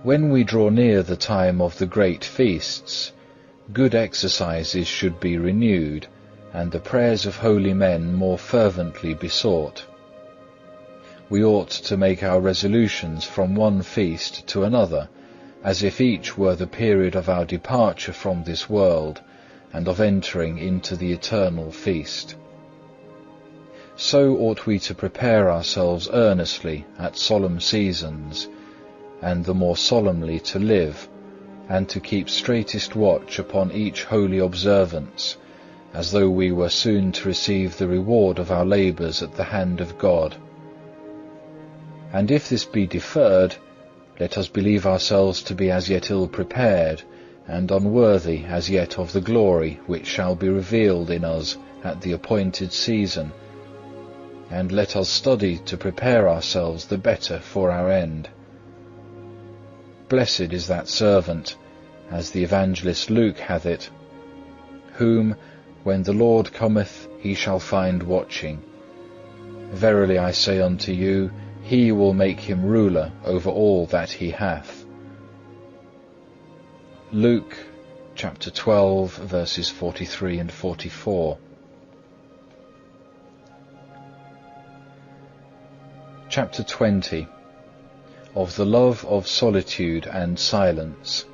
When we draw near the time of the great feasts, good exercises should be renewed, and the prayers of holy men more fervently besought. We ought to make our resolutions from one feast to another, as if each were the period of our departure from this world, and of entering into the eternal feast. So ought we to prepare ourselves earnestly at solemn seasons, and the more solemnly to live, and to keep straightest watch upon each holy observance, as though we were soon to receive the reward of our labours at the hand of God. And if this be deferred, let us believe ourselves to be as yet ill prepared, and unworthy as yet of the glory which shall be revealed in us at the appointed season, and let us study to prepare ourselves the better for our end. Blessed is that servant, as the evangelist Luke hath it, whom, when the Lord cometh, he shall find watching. Verily I say unto you, he will make him ruler over all that he hath. Luke chapter 12, verses 43 and 44. Chapter 20. Of the love of solitude and silence.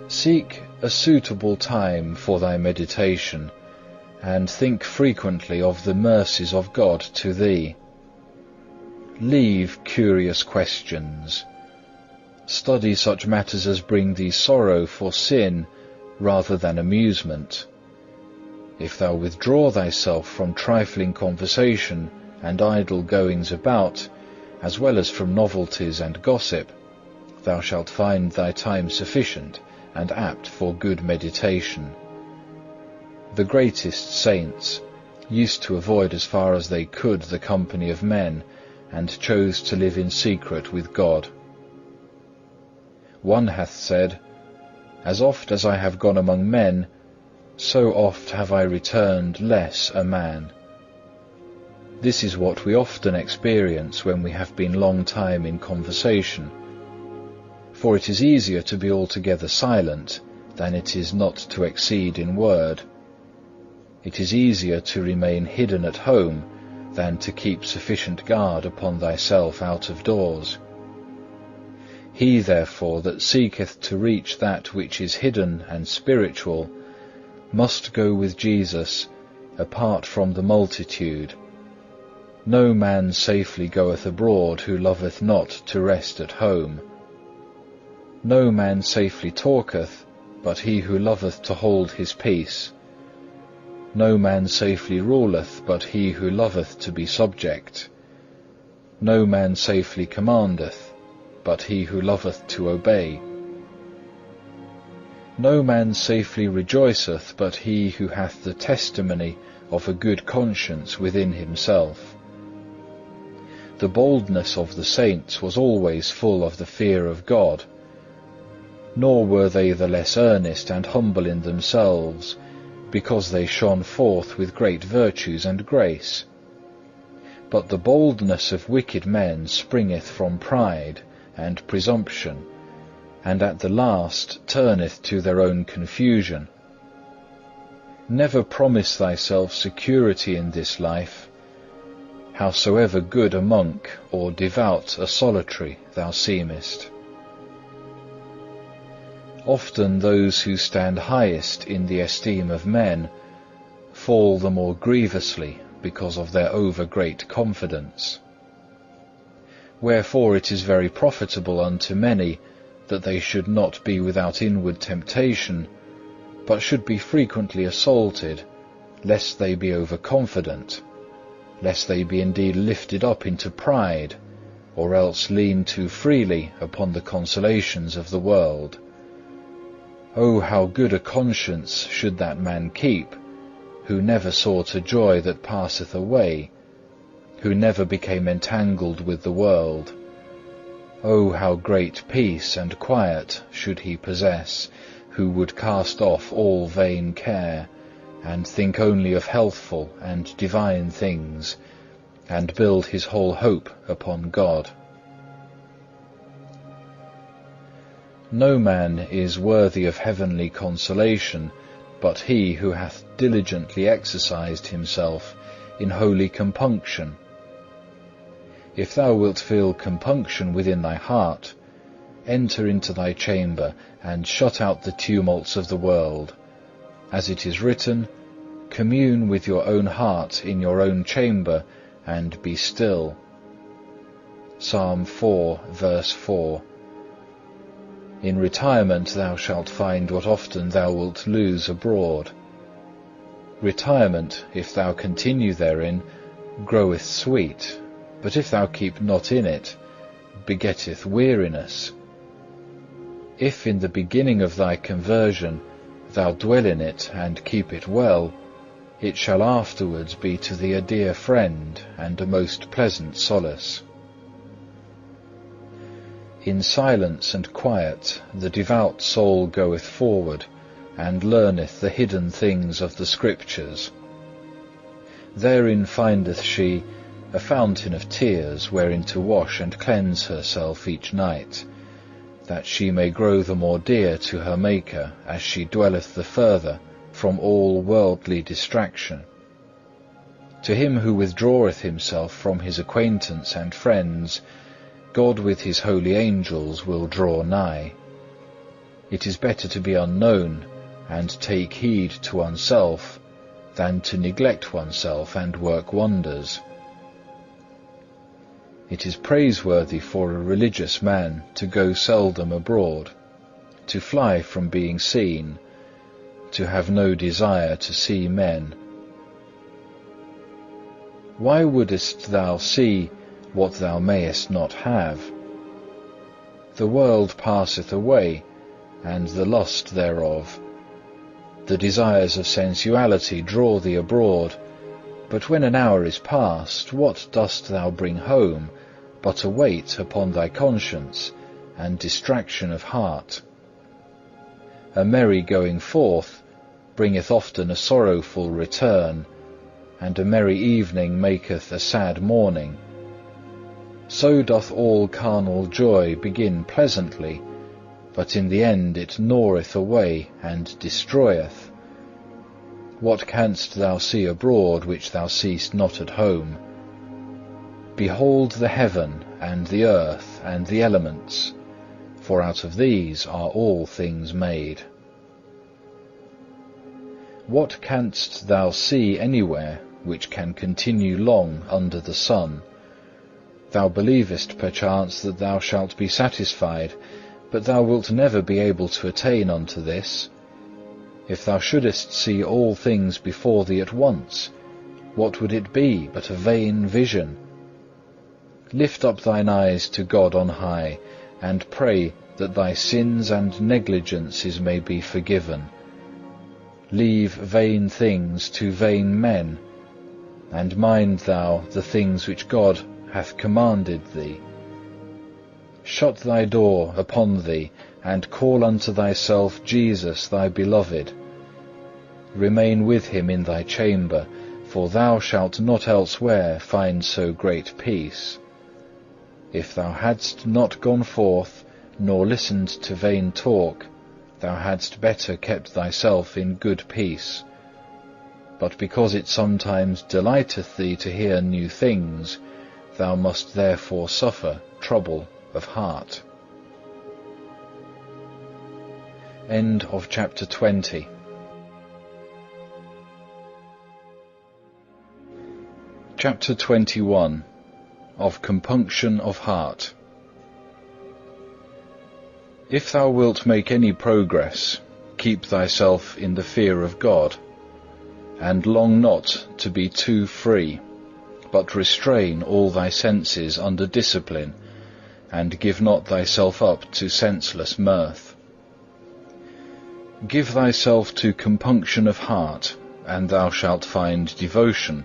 Seek a suitable time for thy meditation, and think frequently of the mercies of God to thee. Leave curious questions. Study such matters as bring thee sorrow for sin rather than amusement. If thou withdraw thyself from trifling conversation and idle goings about, as well as from novelties and gossip, thou shalt find thy time sufficient and apt for good meditation. The greatest saints used to avoid as far as they could the company of men, and chose to live in secret with God. One hath said, "As oft as I have gone among men, so oft have I returned less a man." This is what we often experience when we have been long time in conversation. For it is easier to be altogether silent than it is not to exceed in word. It is easier to remain hidden at home than to keep sufficient guard upon thyself out of doors. He therefore that seeketh to reach that which is hidden and spiritual must go with Jesus apart from the multitude. No man safely goeth abroad who loveth not to rest at home. No man safely talketh, but he who loveth to hold his peace. No man safely ruleth, but he who loveth to be subject. No man safely commandeth, but he who loveth to obey. No man safely rejoiceth, but he who hath the testimony of a good conscience within himself. The boldness of the saints was always full of the fear of God, nor were they the less earnest and humble in themselves, because they shone forth with great virtues and grace. But the boldness of wicked men springeth from pride and presumption, and at the last turneth to their own confusion. Never promise thyself security in this life, howsoever good a monk or devout a solitary thou seemest. Often those who stand highest in the esteem of men fall the more grievously because of their over-great confidence. Wherefore it is very profitable unto many that they should not be without inward temptation, but should be frequently assaulted, lest they be overconfident, lest they be indeed lifted up into pride, or else lean too freely upon the consolations of the world. Oh, how good a conscience should that man keep, who never sought a joy that passeth away, who never became entangled with the world. Oh, how great peace and quiet should he possess, who would cast off all vain care, and think only of healthful and divine things, and build his whole hope upon God. No man is worthy of heavenly consolation, but he who hath diligently exercised himself in holy compunction. If thou wilt feel compunction within thy heart, enter into thy chamber and shut out the tumults of the world. As it is written, commune with your own heart in your own chamber and be still. Psalm 4, verse 4. In retirement thou shalt find what often thou wilt lose abroad. Retirement, if thou continue therein, groweth sweet, but if thou keep not in it, begetteth weariness. If in the beginning of thy conversion thou dwell in it and keep it well, it shall afterwards be to thee a dear friend and a most pleasant solace. In silence and quiet the devout soul goeth forward, and learneth the hidden things of the Scriptures. Therein findeth she a fountain of tears wherein to wash and cleanse herself each night, that she may grow the more dear to her Maker as she dwelleth the further from all worldly distraction. To him who withdraweth himself from his acquaintance and friends, God with his holy angels will draw nigh. It is better to be unknown and take heed to oneself than to neglect oneself and work wonders. It is praiseworthy for a religious man to go seldom abroad, to fly from being seen, to have no desire to see men. Why wouldest thou see what thou mayest not have? The world passeth away, and the lust thereof. The desires of sensuality draw thee abroad, but when an hour is past, what dost thou bring home but a weight upon thy conscience and distraction of heart? A merry going forth bringeth often a sorrowful return, and a merry evening maketh a sad morning. So doth all carnal joy begin pleasantly, but in the end it gnaweth away and destroyeth. What canst thou see abroad which thou seest not at home? Behold the heaven and the earth and the elements, for out of these are all things made. What canst thou see anywhere which can continue long under the sun? Thou believest perchance that thou shalt be satisfied, but thou wilt never be able to attain unto this. If thou shouldest see all things before thee at once, what would it be but a vain vision? Lift up thine eyes to God on high, and pray that thy sins and negligences may be forgiven. Leave vain things to vain men, and mind thou the things which God hath commanded thee. Shut thy door upon thee, and call unto thyself Jesus thy beloved. Remain with him in thy chamber, for thou shalt not elsewhere find so great peace. If thou hadst not gone forth, nor listened to vain talk, thou hadst better kept thyself in good peace. But because it sometimes delighteth thee to hear new things, thou must therefore suffer trouble of heart. End of chapter 20. Chapter 21. Of compunction of heart. If thou wilt make any progress, keep thyself in the fear of God, and long not to be too free, but restrain all thy senses under discipline, and give not thyself up to senseless mirth. Give thyself to compunction of heart, and thou shalt find devotion.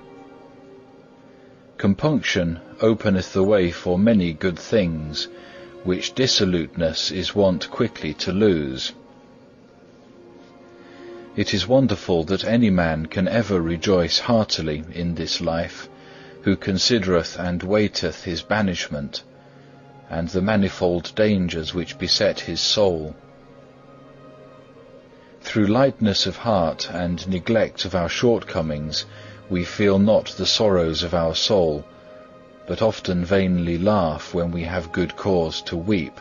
Compunction openeth the way for many good things, which dissoluteness is wont quickly to lose. It is wonderful that any man can ever rejoice heartily in this life, who considereth and waiteth his banishment, and the manifold dangers which beset his soul. Through lightness of heart and neglect of our shortcomings, we feel not the sorrows of our soul, but often vainly laugh when we have good cause to weep.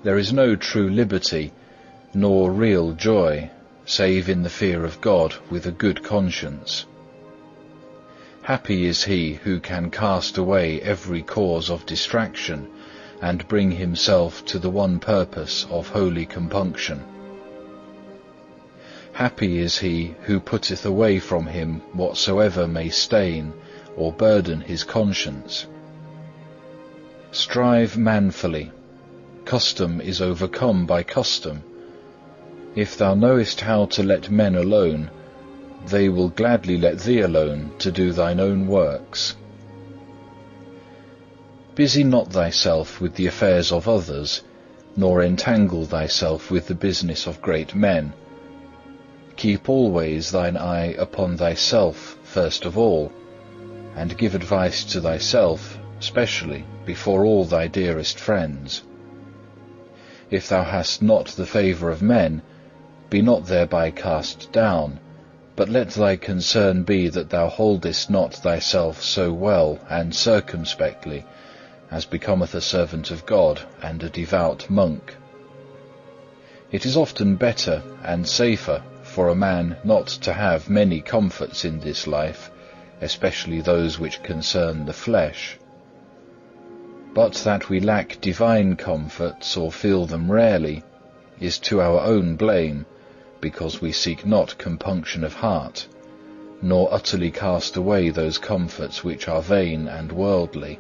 There is no true liberty, nor real joy, save in the fear of God with a good conscience. Happy is he who can cast away every cause of distraction, and bring himself to the one purpose of holy compunction. Happy is he who putteth away from him whatsoever may stain or burden his conscience. Strive manfully. Custom is overcome by custom. If thou knowest how to let men alone, they will gladly let thee alone to do thine own works. Busy not thyself with the affairs of others, nor entangle thyself with the business of great men. Keep always thine eye upon thyself first of all, and give advice to thyself specially before all thy dearest friends. If thou hast not the favour of men, be not thereby cast down, but let thy concern be that thou holdest not thyself so well and circumspectly as becometh a servant of God and a devout monk. It is often better and safer for a man not to have many comforts in this life, especially those which concern the flesh. But that we lack divine comforts or feel them rarely is to our own blame, because we seek not compunction of heart, nor utterly cast away those comforts which are vain and worldly.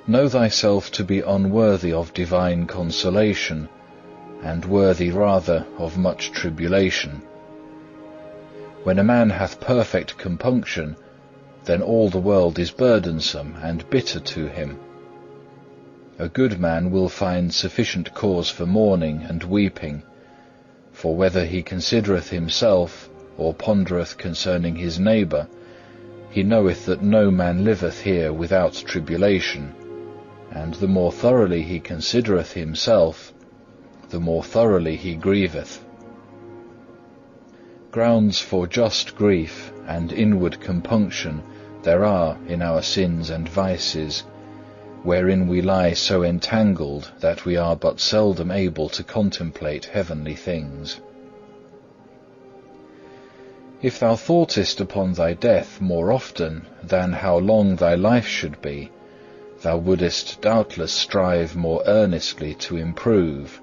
Know thyself to be unworthy of divine consolation, and worthy rather of much tribulation. When a man hath perfect compunction, then all the world is burdensome and bitter to him. A good man will find sufficient cause for mourning and weeping, for whether he considereth himself, or pondereth concerning his neighbour, he knoweth that no man liveth here without tribulation, and the more thoroughly he considereth himself, the more thoroughly he grieveth. Grounds for just grief and inward compunction there are in our sins and vices, wherein we lie so entangled that we are but seldom able to contemplate heavenly things. If thou thoughtest upon thy death more often than how long thy life should be, thou wouldest doubtless strive more earnestly to improve.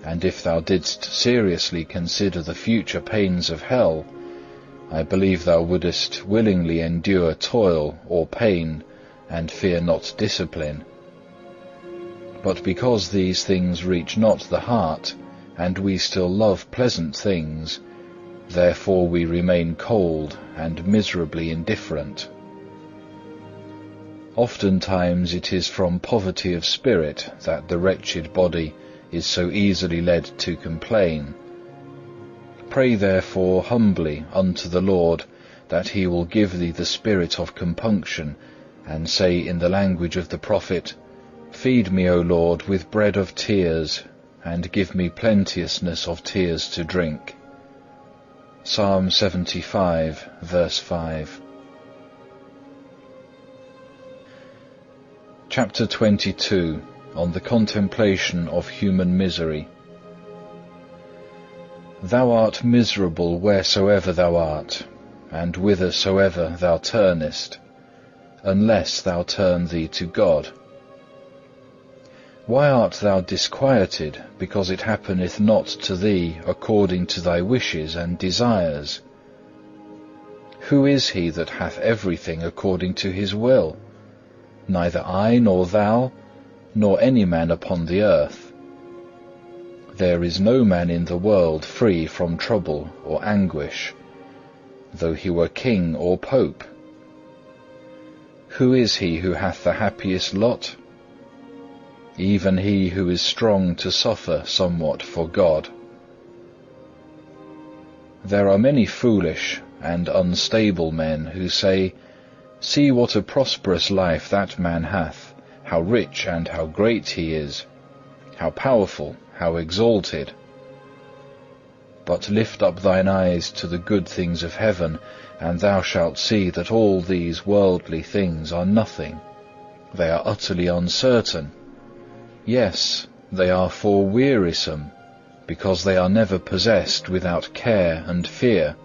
And if thou didst seriously consider the future pains of hell, I believe thou wouldest willingly endure toil or pain, and fear not discipline. But because these things reach not the heart, and we still love pleasant things, therefore we remain cold and miserably indifferent. Oftentimes it is from poverty of spirit that the wretched body is so easily led to complain. Pray therefore humbly unto the Lord that he will give thee the spirit of compunction, and say in the language of the prophet, Feed me, O Lord, with bread of tears, and give me plenteousness of tears to drink. Psalm 75, verse 5. Chapter 22, on the contemplation of human misery. Thou art miserable wheresoever thou art, and whithersoever thou turnest, unless thou turn thee to God. Why art thou disquieted, because it happeneth not to thee according to thy wishes and desires? Who is he that hath everything according to his will? Neither I nor thou, nor any man upon the earth. There is no man in the world free from trouble or anguish, though he were king or pope. Who is he who hath the happiest lot? Even he who is strong to suffer somewhat for God. There are many foolish and unstable men who say, See what a prosperous life that man hath, how rich and how great he is, how powerful, how exalted. But lift up thine eyes to the good things of heaven, and thou shalt see that all these worldly things are nothing. They are utterly uncertain. Yes, they are for wearisome, because they are never possessed without care and fear.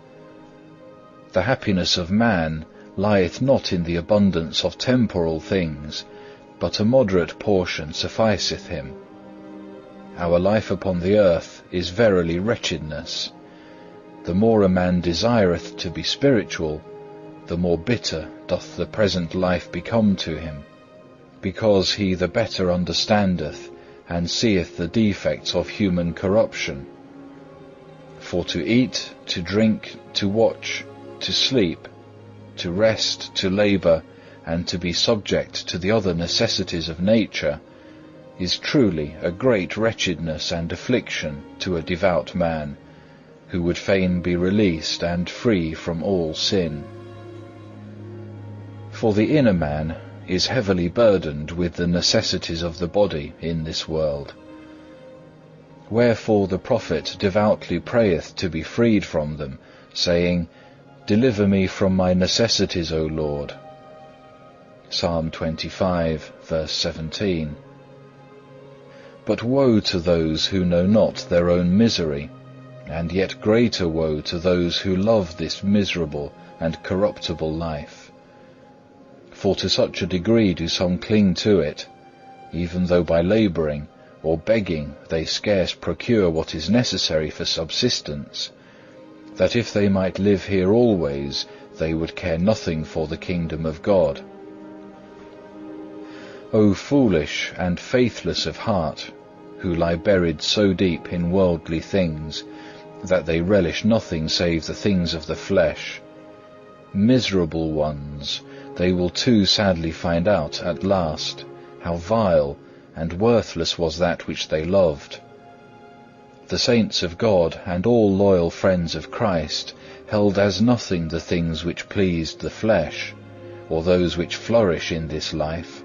The happiness of man lieth not in the abundance of temporal things, but a moderate portion sufficeth him. Our life upon the earth is verily wretchedness. The more a man desireth to be spiritual, the more bitter doth the present life become to him, because he the better understandeth and seeth the defects of human corruption. For to eat, to drink, to watch, to sleep, to rest, to labour, and to be subject to the other necessities of nature, is truly a great wretchedness and affliction to a devout man, who would fain be released and free from all sin. For the inner man is heavily burdened with the necessities of the body in this world. Wherefore the prophet devoutly prayeth to be freed from them, saying, Deliver me from my necessities, O Lord. Psalm 25, verse 17. But woe to those who know not their own misery, and yet greater woe to those who love this miserable and corruptible life. For to such a degree do some cling to it, even though by labouring or begging they scarce procure what is necessary for subsistence, that if they might live here always, they would care nothing for the kingdom of God. O foolish and faithless of heart, who lie buried so deep in worldly things, that they relish nothing save the things of the flesh. Miserable ones, they will too sadly find out at last how vile and worthless was that which they loved. The saints of God and all loyal friends of Christ held as nothing the things which pleased the flesh, or those which flourish in this life,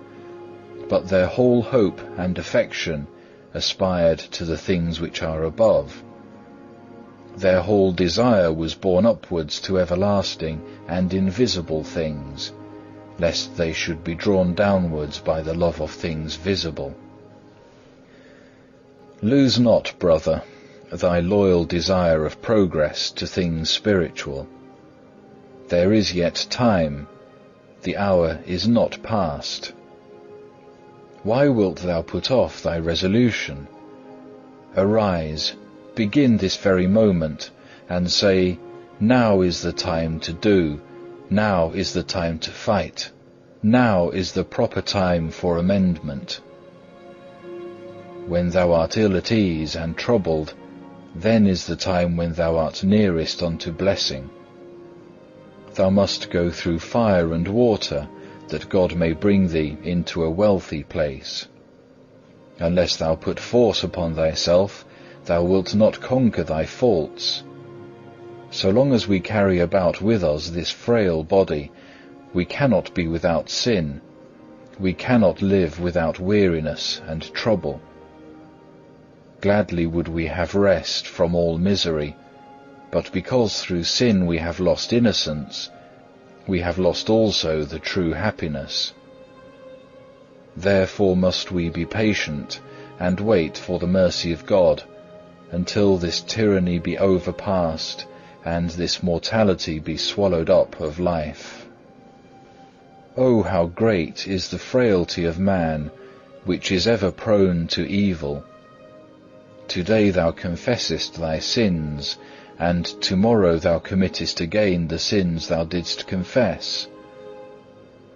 but their whole hope and affection aspired to the things which are above. Their whole desire was borne upwards to everlasting and invisible things, lest they should be drawn downwards by the love of things visible. Lose not, brother, thy loyal desire of progress to things spiritual. There is yet time, the hour is not past. Why wilt thou put off thy resolution? Arise, begin this very moment, and say, now is the time to do, now is the time to fight, now is the proper time for amendment. When thou art ill at ease and troubled, then is the time when thou art nearest unto blessing. Thou must go through fire and water, that God may bring thee into a wealthy place. Unless thou put force upon thyself, thou wilt not conquer thy faults. So long as we carry about with us this frail body, we cannot be without sin, we cannot live without weariness and trouble. Gladly would we have rest from all misery, but because through sin we have lost innocence, we have lost also the true happiness. Therefore must we be patient and wait for the mercy of God, until this tyranny be overpast and this mortality be swallowed up of life. Oh, how great is the frailty of man, which is ever prone to evil! Today thou confessest thy sins, and tomorrow thou committest again the sins thou didst confess.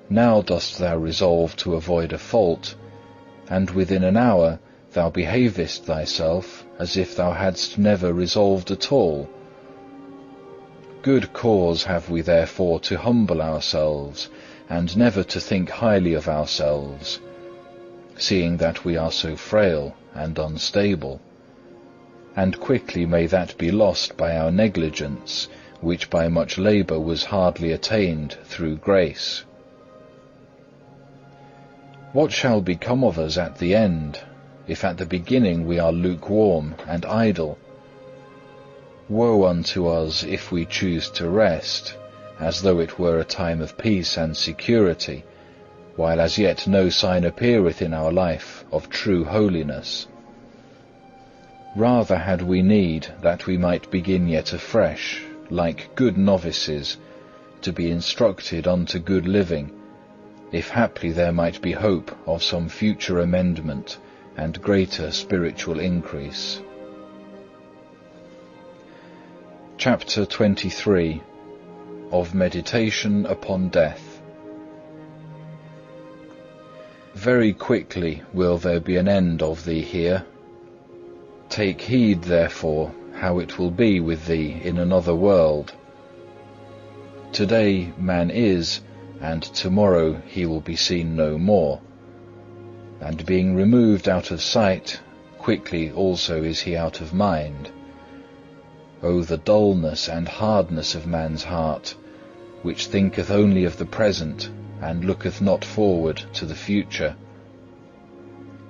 Now dost thou resolve to avoid a fault, and within an hour thou behavest thyself as if thou hadst never resolved at all. Good cause have we therefore to humble ourselves, and never to think highly of ourselves, seeing that we are so frail and unstable. And quickly may that be lost by our negligence, which by much labour was hardly attained through grace. What shall become of us at the end, if at the beginning we are lukewarm and idle? Woe unto us if we choose to rest, as though it were a time of peace and security, while as yet no sign appeareth in our life of true holiness. Rather had we need that we might begin yet afresh, like good novices, to be instructed unto good living, if haply there might be hope of some future amendment and greater spiritual increase. Chapter 23 of Meditation upon Death. Very quickly will there be an end of thee here. Take heed, therefore, how it will be with thee in another world. Today man is, and tomorrow he will be seen no more. And being removed out of sight, quickly also is he out of mind. O the dullness and hardness of man's heart, which thinketh only of the present, and looketh not forward to the future.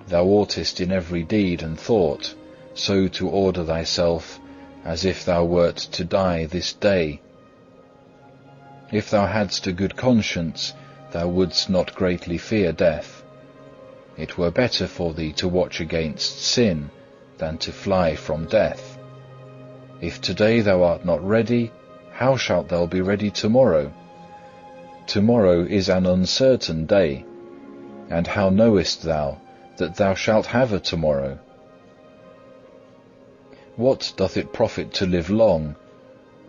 Thou oughtest in every deed and thought so to order thyself, as if thou wert to die this day. If thou hadst a good conscience, thou wouldst not greatly fear death. It were better for thee to watch against sin, than to fly from death. If today thou art not ready, how shalt thou be ready tomorrow? Tomorrow is an uncertain day, and how knowest thou that thou shalt have a tomorrow? What doth it profit to live long,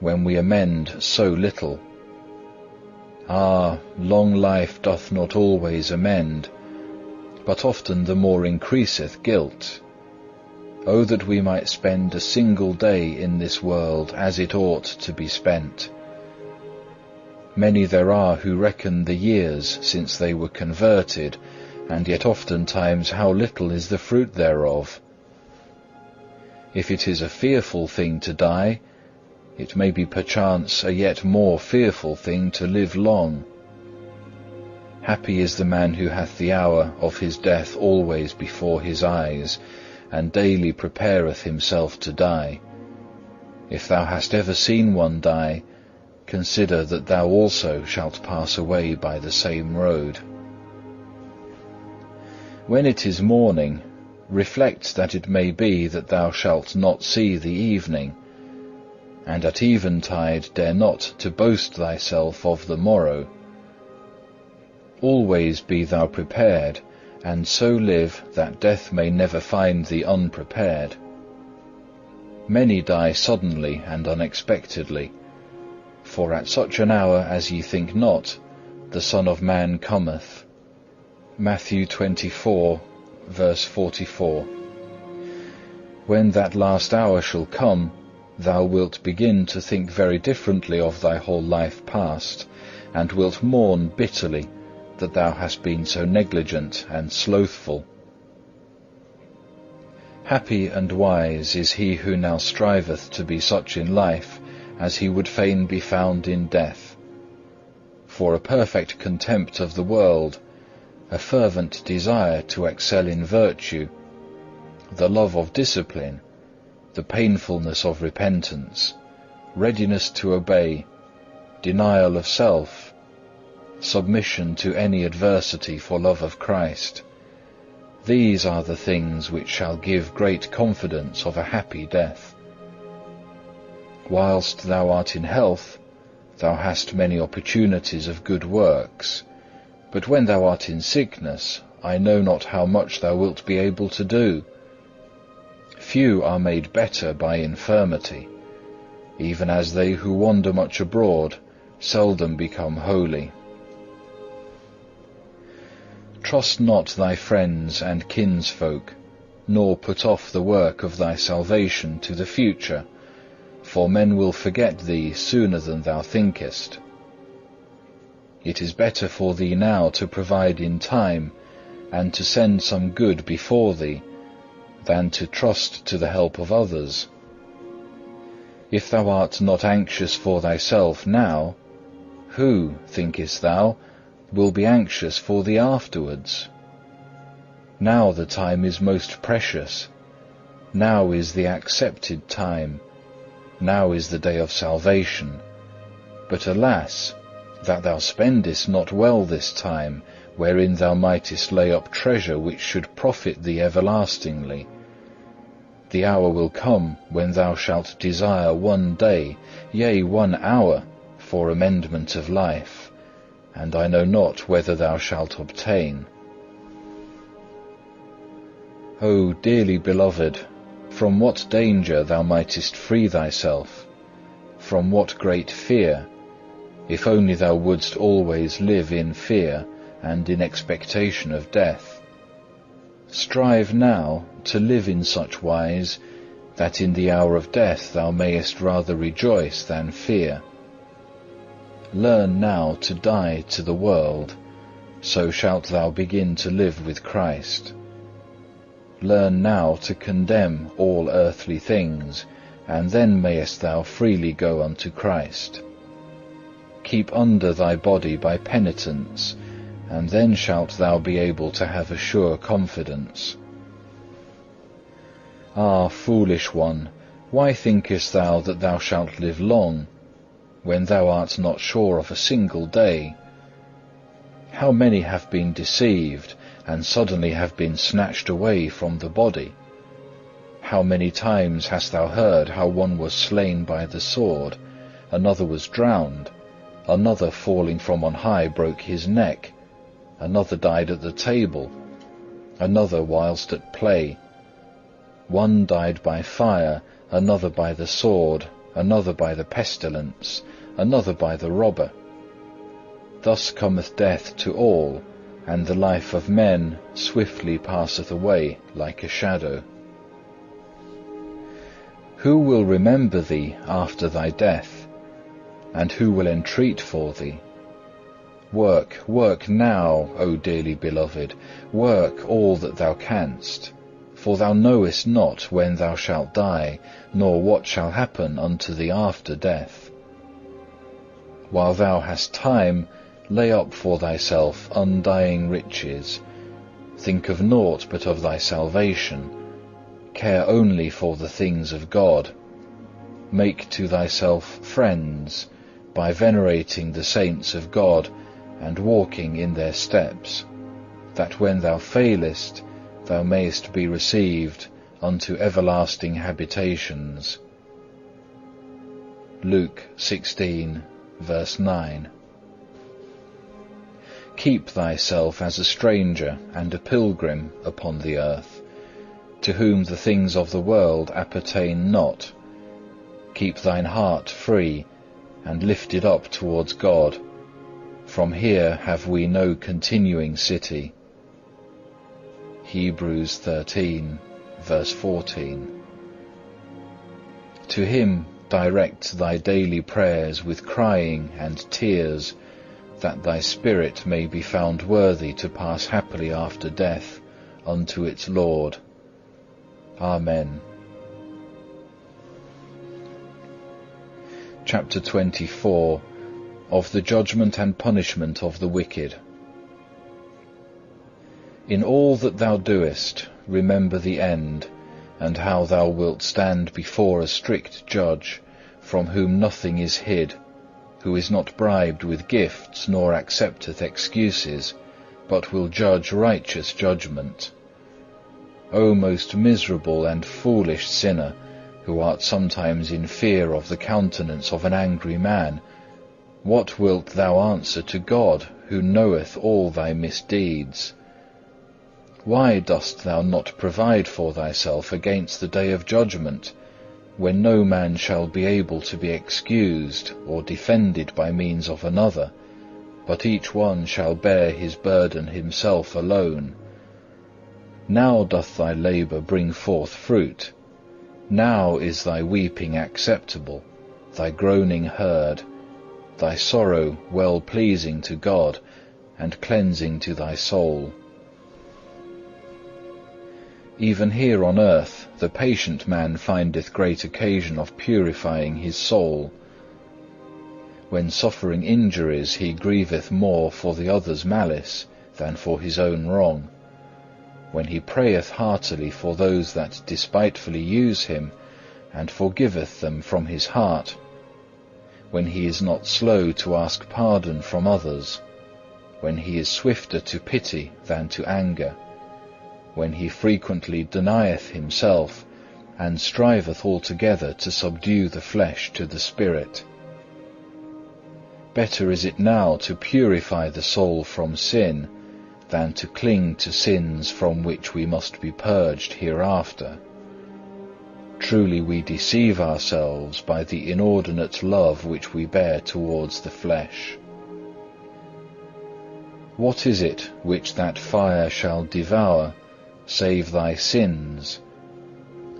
when we amend so little? Ah, long life doth not always amend, but often the more increaseth guilt. O that we might spend a single day in this world as it ought to be spent. Many there are who reckon the years since they were converted, and yet oftentimes how little is the fruit thereof. If it is a fearful thing to die, it may be perchance a yet more fearful thing to live long. Happy is the man who hath the hour of his death always before his eyes, and daily prepareth himself to die. If thou hast ever seen one die, consider that thou also shalt pass away by the same road. When it is morning, reflect that it may be that thou shalt not see the evening, and at eventide dare not to boast thyself of the morrow. Always be thou prepared, and so live that death may never find thee unprepared. Many die suddenly and unexpectedly, for at such an hour as ye think not, the Son of Man cometh. Matthew 24, verse 44. When that last hour shall come, thou wilt begin to think very differently of thy whole life past, and wilt mourn bitterly that thou hast been so negligent and slothful. Happy and wise is he who now striveth to be such in life as he would fain be found in death. For a perfect contempt of the world, a fervent desire to excel in virtue, the love of discipline, the painfulness of repentance, readiness to obey, denial of self, submission to any adversity for love of Christ, these are the things which shall give great confidence of a happy death. Whilst thou art in health, thou hast many opportunities of good works, but when thou art in sickness, I know not how much thou wilt be able to do. Few are made better by infirmity, even as they who wander much abroad seldom become holy. Trust not thy friends and kinsfolk, nor put off the work of thy salvation to the future, for men will forget thee sooner than thou thinkest. It is better for thee now to provide in time, and to send some good before thee, than to trust to the help of others. If thou art not anxious for thyself now, who, thinkest thou, will be anxious for thee afterwards? Now the time is most precious. Now is the accepted time. Now is the day of salvation. But alas, that thou spendest not well this time, wherein thou mightest lay up treasure which should profit thee everlastingly. The hour will come when thou shalt desire one day, yea, 1 hour, for amendment of life, and I know not whether thou shalt obtain. O dearly beloved, from what danger thou mightest free thyself, from what great fear, if only thou wouldst always live in fear and in expectation of death. Strive now to live in such wise that in the hour of death thou mayest rather rejoice than fear. Learn now to die to the world, so shalt thou begin to live with Christ. Learn now to condemn all earthly things, and then mayest thou freely go unto Christ. Keep under thy body by penitence, and then shalt thou be able to have a sure confidence. Ah, foolish one, why thinkest thou that thou shalt live long, when thou art not sure of a single day? How many have been deceived, and suddenly have been snatched away from the body? How many times hast thou heard how one was slain by the sword, another was drowned, another falling from on high broke his neck, another died at the table, another whilst at play. One died by fire, another by the sword, another by the pestilence, another by the robber. Thus cometh death to all, and the life of men swiftly passeth away like a shadow. Who will remember thee after thy death? And who will entreat for thee? Work, work now, O dearly beloved, work all that thou canst, for thou knowest not when thou shalt die, nor what shall happen unto thee after death. While thou hast time, Lay up for thyself undying riches. Think of naught but of thy salvation. Care only for the things of God. Make to thyself friends, by venerating the saints of God, and walking in their steps, that when thou failest, thou mayest be received unto everlasting habitations. Luke 16, verse 9. Keep thyself as a stranger and a pilgrim upon the earth, to whom the things of the world appertain not. Keep thine heart free and lifted up towards God. From here have we no continuing city. Hebrews 13, verse 14. To him direct thy daily prayers with crying and tears, that thy spirit may be found worthy to pass happily after death unto its Lord. Amen. Chapter 24. Of the judgment and punishment of the wicked. In all that thou doest, remember the end, and how thou wilt stand before a strict judge, from whom nothing is hid, who is not bribed with gifts, nor accepteth excuses, but will judge righteous judgment. O most miserable and foolish sinner, who art sometimes in fear of the countenance of an angry man, what wilt thou answer to God, who knoweth all thy misdeeds? Why dost thou not provide for thyself against the day of judgment, when no man shall be able to be excused or defended by means of another, but each one shall bear his burden himself alone? Now doth thy labour bring forth fruit. Now is thy weeping acceptable, thy groaning heard, thy sorrow well pleasing to God, and cleansing to thy soul. Even here on earth the patient man findeth great occasion of purifying his soul. When suffering injuries he grieveth more for the other's malice than for his own wrong. When he prayeth heartily for those that despitefully use him, and forgiveth them from his heart. When he is not slow to ask pardon from others. When he is swifter to pity than to anger. When he frequently denieth himself, and striveth altogether to subdue the flesh to the spirit. Better is it now to purify the soul from sin, than to cling to sins from which we must be purged hereafter. Truly we deceive ourselves by the inordinate love which we bear towards the flesh. What is it which that fire shall devour, save thy sins?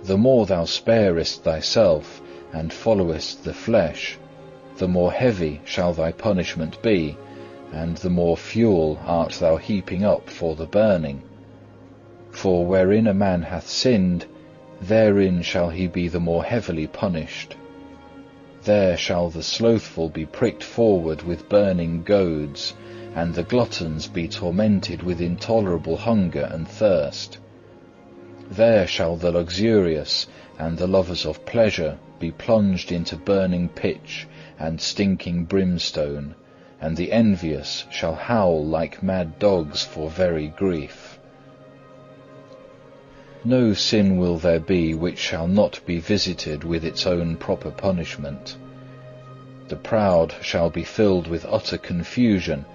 The more thou sparest thyself, and followest the flesh, the more heavy shall thy punishment be, and the more fuel art thou heaping up for the burning. For wherein a man hath sinned, therein shall he be the more heavily punished. There shall the slothful be pricked forward with burning goads, and the gluttons be tormented with intolerable hunger and thirst. There shall the luxurious and the lovers of pleasure be plunged into burning pitch and stinking brimstone, and the envious shall howl like mad dogs for very grief. No sin will there be which shall not be visited with its own proper punishment. The proud shall be filled with utter confusion,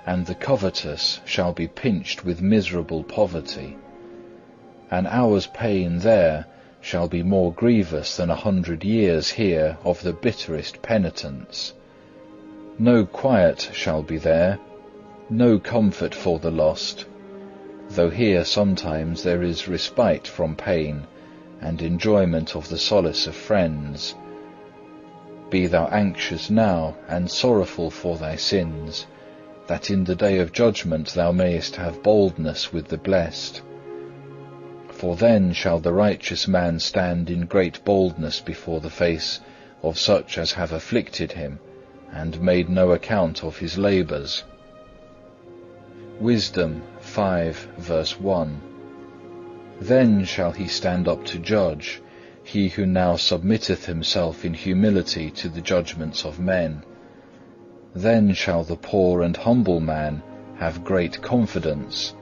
and the covetous shall be pinched with miserable poverty. An hour's pain there shall be more grievous than 100 years here of the bitterest penitence. No quiet shall be there, no comfort for the lost, though here sometimes there is respite from pain, and enjoyment of the solace of friends. Be thou anxious now and sorrowful for thy sins, that in the day of judgment thou mayest have boldness with the blessed. For then shall the righteous man stand in great boldness before the face of such as have afflicted him, and made no account of his labours. Wisdom 5 verse 1. Then shall he stand up to judge, he who now submitteth himself in humility to the judgments of men. Then shall the poor and humble man have great confidence,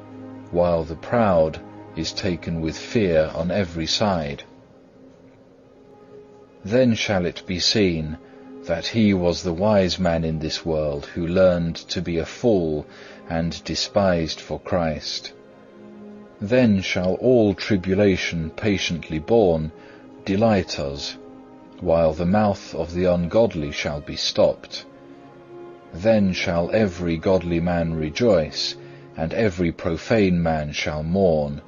while the proud is taken with fear on every side. Then shall it be seen that he was the wise man in this world who learned to be a fool and despised for Christ. Then shall all tribulation patiently borne delight us, while the mouth of the ungodly shall be stopped. Then shall every godly man rejoice, and every profane man shall mourn.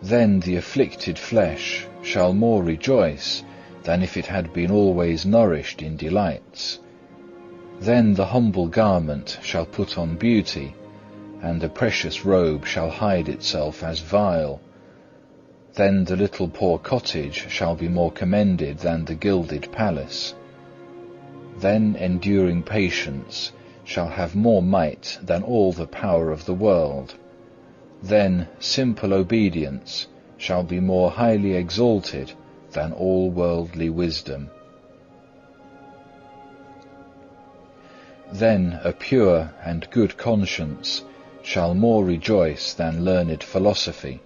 Then the afflicted flesh shall more rejoice than if it had been always nourished in delights. Then the humble garment shall put on beauty, and the precious robe shall hide itself as vile. Then the little poor cottage shall be more commended than the gilded palace. Then enduring patience shall have more might than all the power of the world. Then simple obedience shall be more highly exalted than all worldly wisdom. Then a pure and good conscience shall more rejoice than learned philosophy.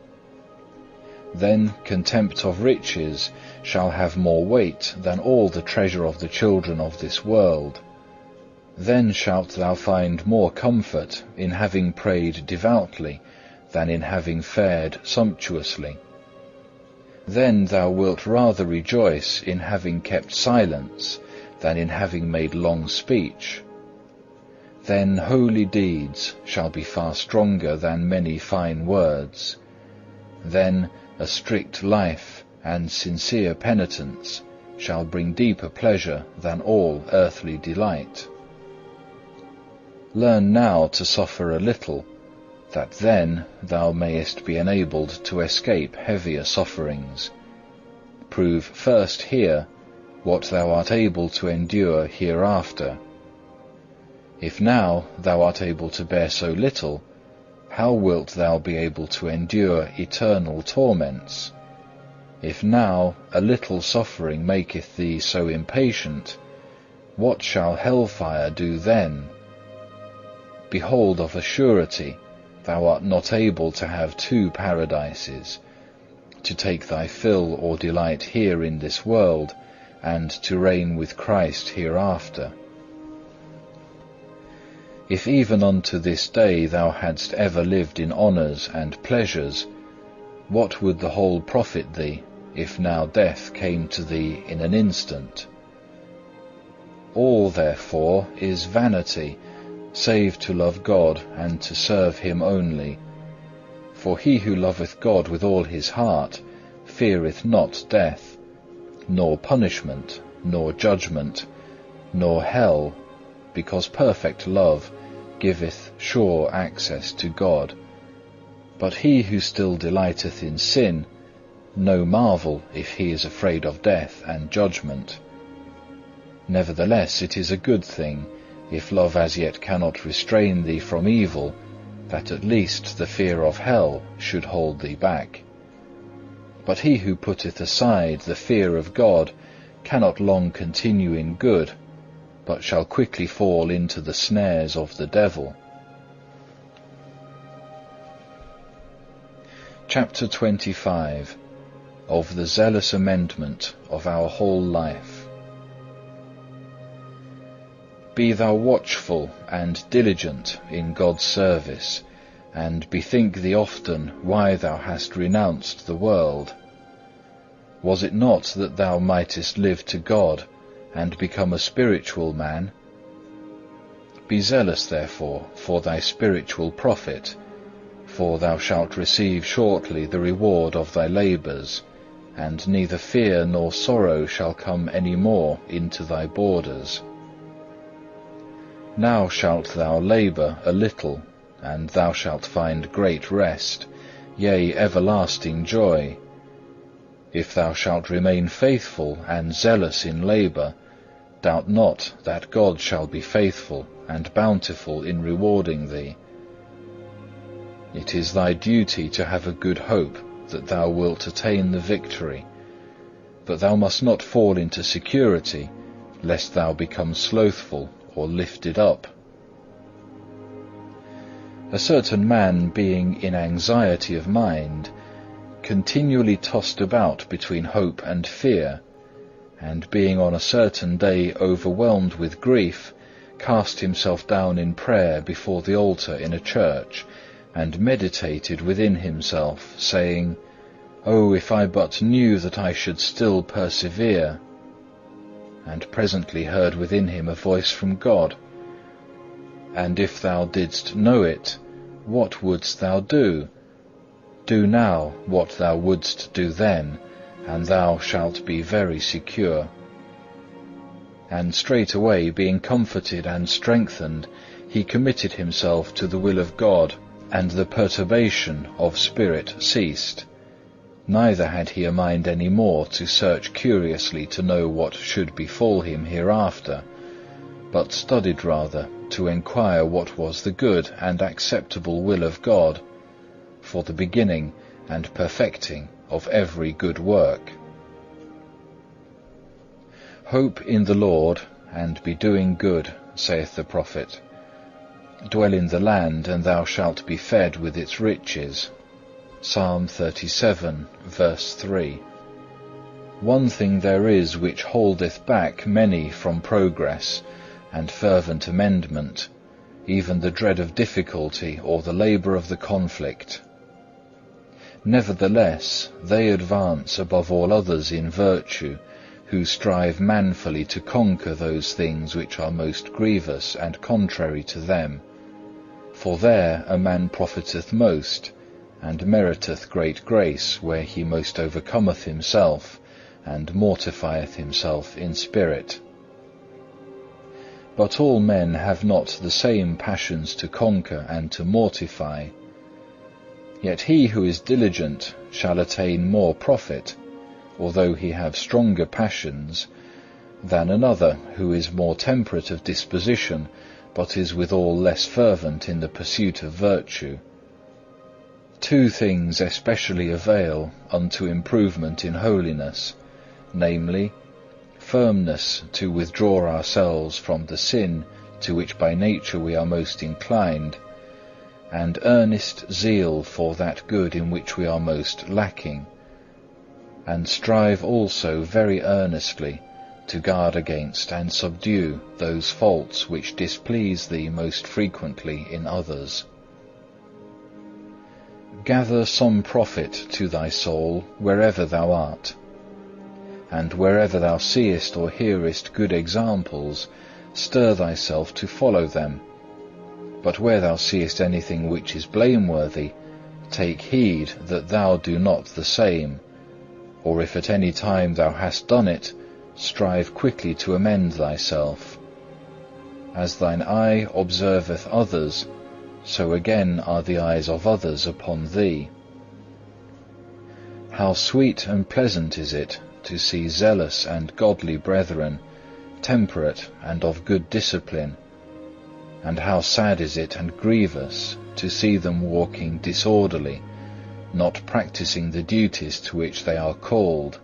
Then contempt of riches shall have more weight than all the treasure of the children of this world. Then shalt thou find more comfort in having prayed devoutly than in having fared sumptuously. Then thou wilt rather rejoice in having kept silence than in having made long speech. Then holy deeds shall be far stronger than many fine words. Then a strict life and sincere penitence shall bring deeper pleasure than all earthly delight. Learn now to suffer a little, that then thou mayest be enabled to escape heavier sufferings. Prove first here what thou art able to endure hereafter. If now thou art able to bear so little, how wilt thou be able to endure eternal torments? If now a little suffering maketh thee so impatient, what shall hell-fire do then? Behold, of a surety, thou art not able to have two paradises, to take thy fill or delight here in this world, and to reign with Christ hereafter. If even unto this day thou hadst ever lived in honours and pleasures, what would the whole profit thee, if now death came to thee in an instant? All therefore is vanity, save to love God and to serve Him only. For he who loveth God with all his heart feareth not death, nor punishment, nor judgment, nor hell, because perfect love giveth sure access to God. But he who still delighteth in sin, no marvel if he is afraid of death and judgment. Nevertheless, it is a good thing, if love as yet cannot restrain thee from evil, that at least the fear of hell should hold thee back. But he who putteth aside the fear of God cannot long continue in good, but shall quickly fall into the snares of the devil. Chapter 25. Of the zealous amendment of our whole life. Be thou watchful and diligent in God's service, and bethink thee often why thou hast renounced the world. Was it not that thou mightest live to God, and become a spiritual man? Be zealous therefore for thy spiritual profit, for thou shalt receive shortly the reward of thy labours, and neither fear nor sorrow shall come any more into thy borders. Now shalt thou labour a little, and thou shalt find great rest, yea, everlasting joy. If thou shalt remain faithful and zealous in labour, doubt not that God shall be faithful and bountiful in rewarding thee, It is thy duty to have a good hope that thou wilt attain the victory, but thou must not fall into security, lest thou become slothful or lifted up. A certain man, being in anxiety of mind, continually tossed about between hope and fear, and being on a certain day overwhelmed with grief, cast himself down in prayer before the altar in a church, and meditated within himself, saying, "Oh, if I but knew that I should still persevere!" And presently heard within him a voice from God, "And if thou didst know it, what wouldst thou do? Do now what thou wouldst do then, and thou shalt be very secure." And straightway, being comforted and strengthened, he committed himself to the will of God, and the perturbation of spirit ceased. Neither had he a mind any more to search curiously to know what should befall him hereafter, but studied rather to enquire what was the good and acceptable will of God, for the beginning and perfecting of every good work. Hope in the Lord, and be doing good, saith the prophet. Dwell in the land, and thou shalt be fed with its riches. Psalm 37, verse 3. One thing there is which holdeth back many from progress and fervent amendment, even the dread of difficulty or the labour of the conflict. Nevertheless, they advance above all others in virtue, who strive manfully to conquer those things which are most grievous and contrary to them. For there a man profiteth most, and meriteth great grace, where he most overcometh himself, and mortifieth himself in spirit. But all men have not the same passions to conquer and to mortify. Yet he who is diligent shall attain more profit, although he have stronger passions, than another who is more temperate of disposition, but is withal less fervent in the pursuit of virtue. Two things especially avail unto improvement in holiness, namely, firmness to withdraw ourselves from the sin to which by nature we are most inclined, and earnest zeal for that good in which we are most lacking, and strive also very earnestly to guard against and subdue those faults which displease thee most frequently in others. Gather some profit to thy soul wherever thou art, and wherever thou seest or hearest good examples, stir thyself to follow them. But where thou seest anything which is blameworthy, take heed that thou do not the same, or if at any time thou hast done it, strive quickly to amend thyself. As thine eye observeth others, so again are the eyes of others upon thee. How sweet and pleasant is it to see zealous and godly brethren, temperate and of good discipline, and how sad is it and grievous to see them walking disorderly, not practising the duties to which they are called.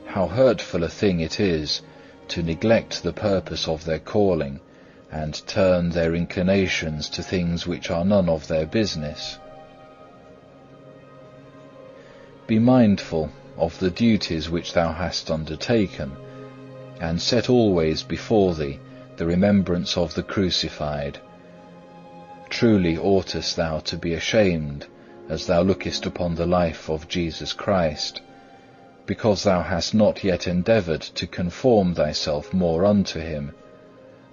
How hurtful a thing it is to neglect the purpose of their calling, and turn their inclinations to things which are none of their business. Be mindful of the duties which thou hast undertaken, and set always before thee the remembrance of the crucified. Truly oughtest thou to be ashamed, as thou lookest upon the life of Jesus Christ, because thou hast not yet endeavoured to conform thyself more unto him,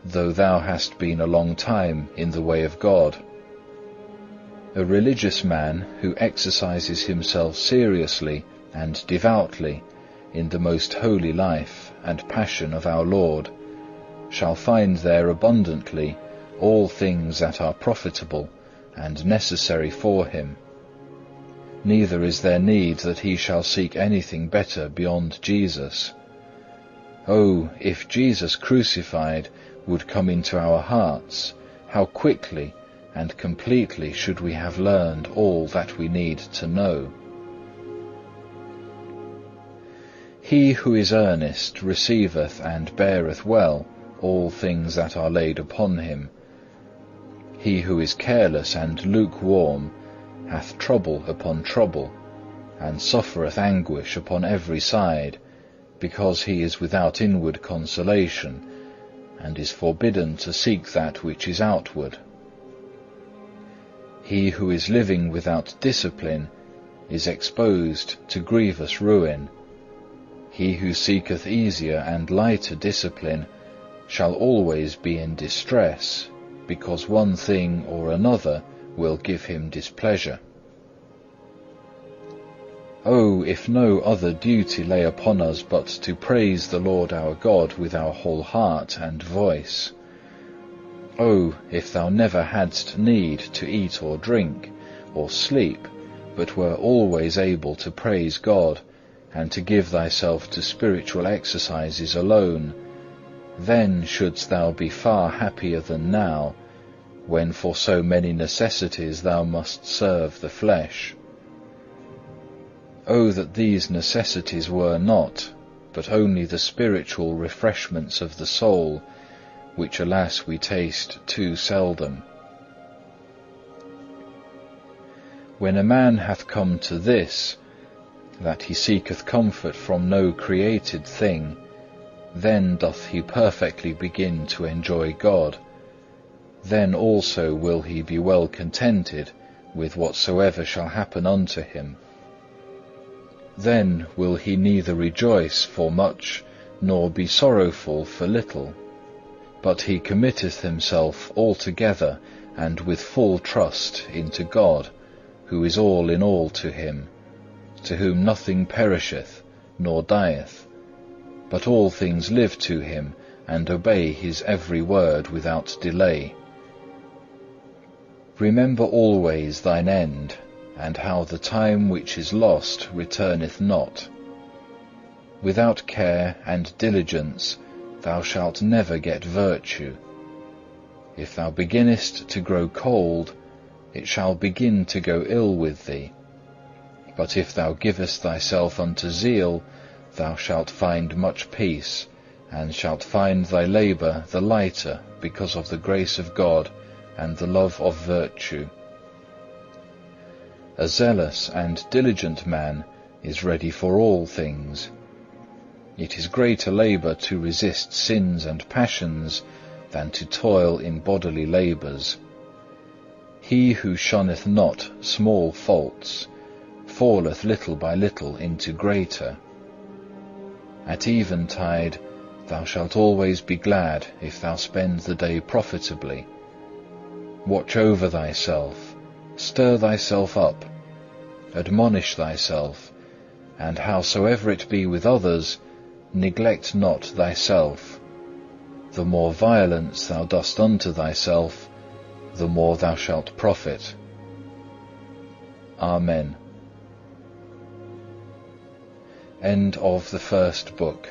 though thou hast been a long time in the way of God. A religious man who exercises himself seriously and devoutly in the most holy life and passion of our Lord shall find there abundantly all things that are profitable and necessary for him. Neither is there need that he shall seek anything better beyond Jesus. Oh, if Jesus crucified would come into our hearts, how quickly and completely should we have learned all that we need to know. He who is earnest receiveth and beareth well all things that are laid upon him. He who is careless and lukewarm hath trouble upon trouble, and suffereth anguish upon every side, because he is without inward consolation, and is forbidden to seek that which is outward. He who is living without discipline is exposed to grievous ruin. He who seeketh easier and lighter discipline shall always be in distress, because one thing or another will give him displeasure. Oh, if no other duty lay upon us but to praise the Lord our God with our whole heart and voice! Oh, if thou never hadst need to eat or drink, or sleep, but were always able to praise God, and to give thyself to spiritual exercises alone, then shouldst thou be far happier than now, when for so many necessities thou must serve the flesh. Oh, that these necessities were not, but only the spiritual refreshments of the soul, which alas we taste too seldom. When a man hath come to this, that he seeketh comfort from no created thing, then doth he perfectly begin to enjoy God. Then also will he be well contented with whatsoever shall happen unto him. Then will he neither rejoice for much, nor be sorrowful for little, but he committeth himself altogether and with full trust into God, who is all in all to him, to whom nothing perisheth, nor dieth, but all things live to him, and obey his every word without delay. Remember always thine end, and how the time which is lost returneth not. Without care and diligence thou shalt never get virtue. If thou beginnest to grow cold, it shall begin to go ill with thee. But if thou givest thyself unto zeal, thou shalt find much peace, and shalt find thy labour the lighter because of the grace of God and the love of virtue. A zealous and diligent man is ready for all things. It is greater labour to resist sins and passions than to toil in bodily labours. He who shunneth not small faults falleth little by little into greater. At eventide thou shalt always be glad if thou spend the day profitably. Watch over thyself, stir thyself up, admonish thyself, and howsoever it be with others, neglect not thyself. The more violence thou dost unto thyself, the more thou shalt profit. Amen. End of the first book.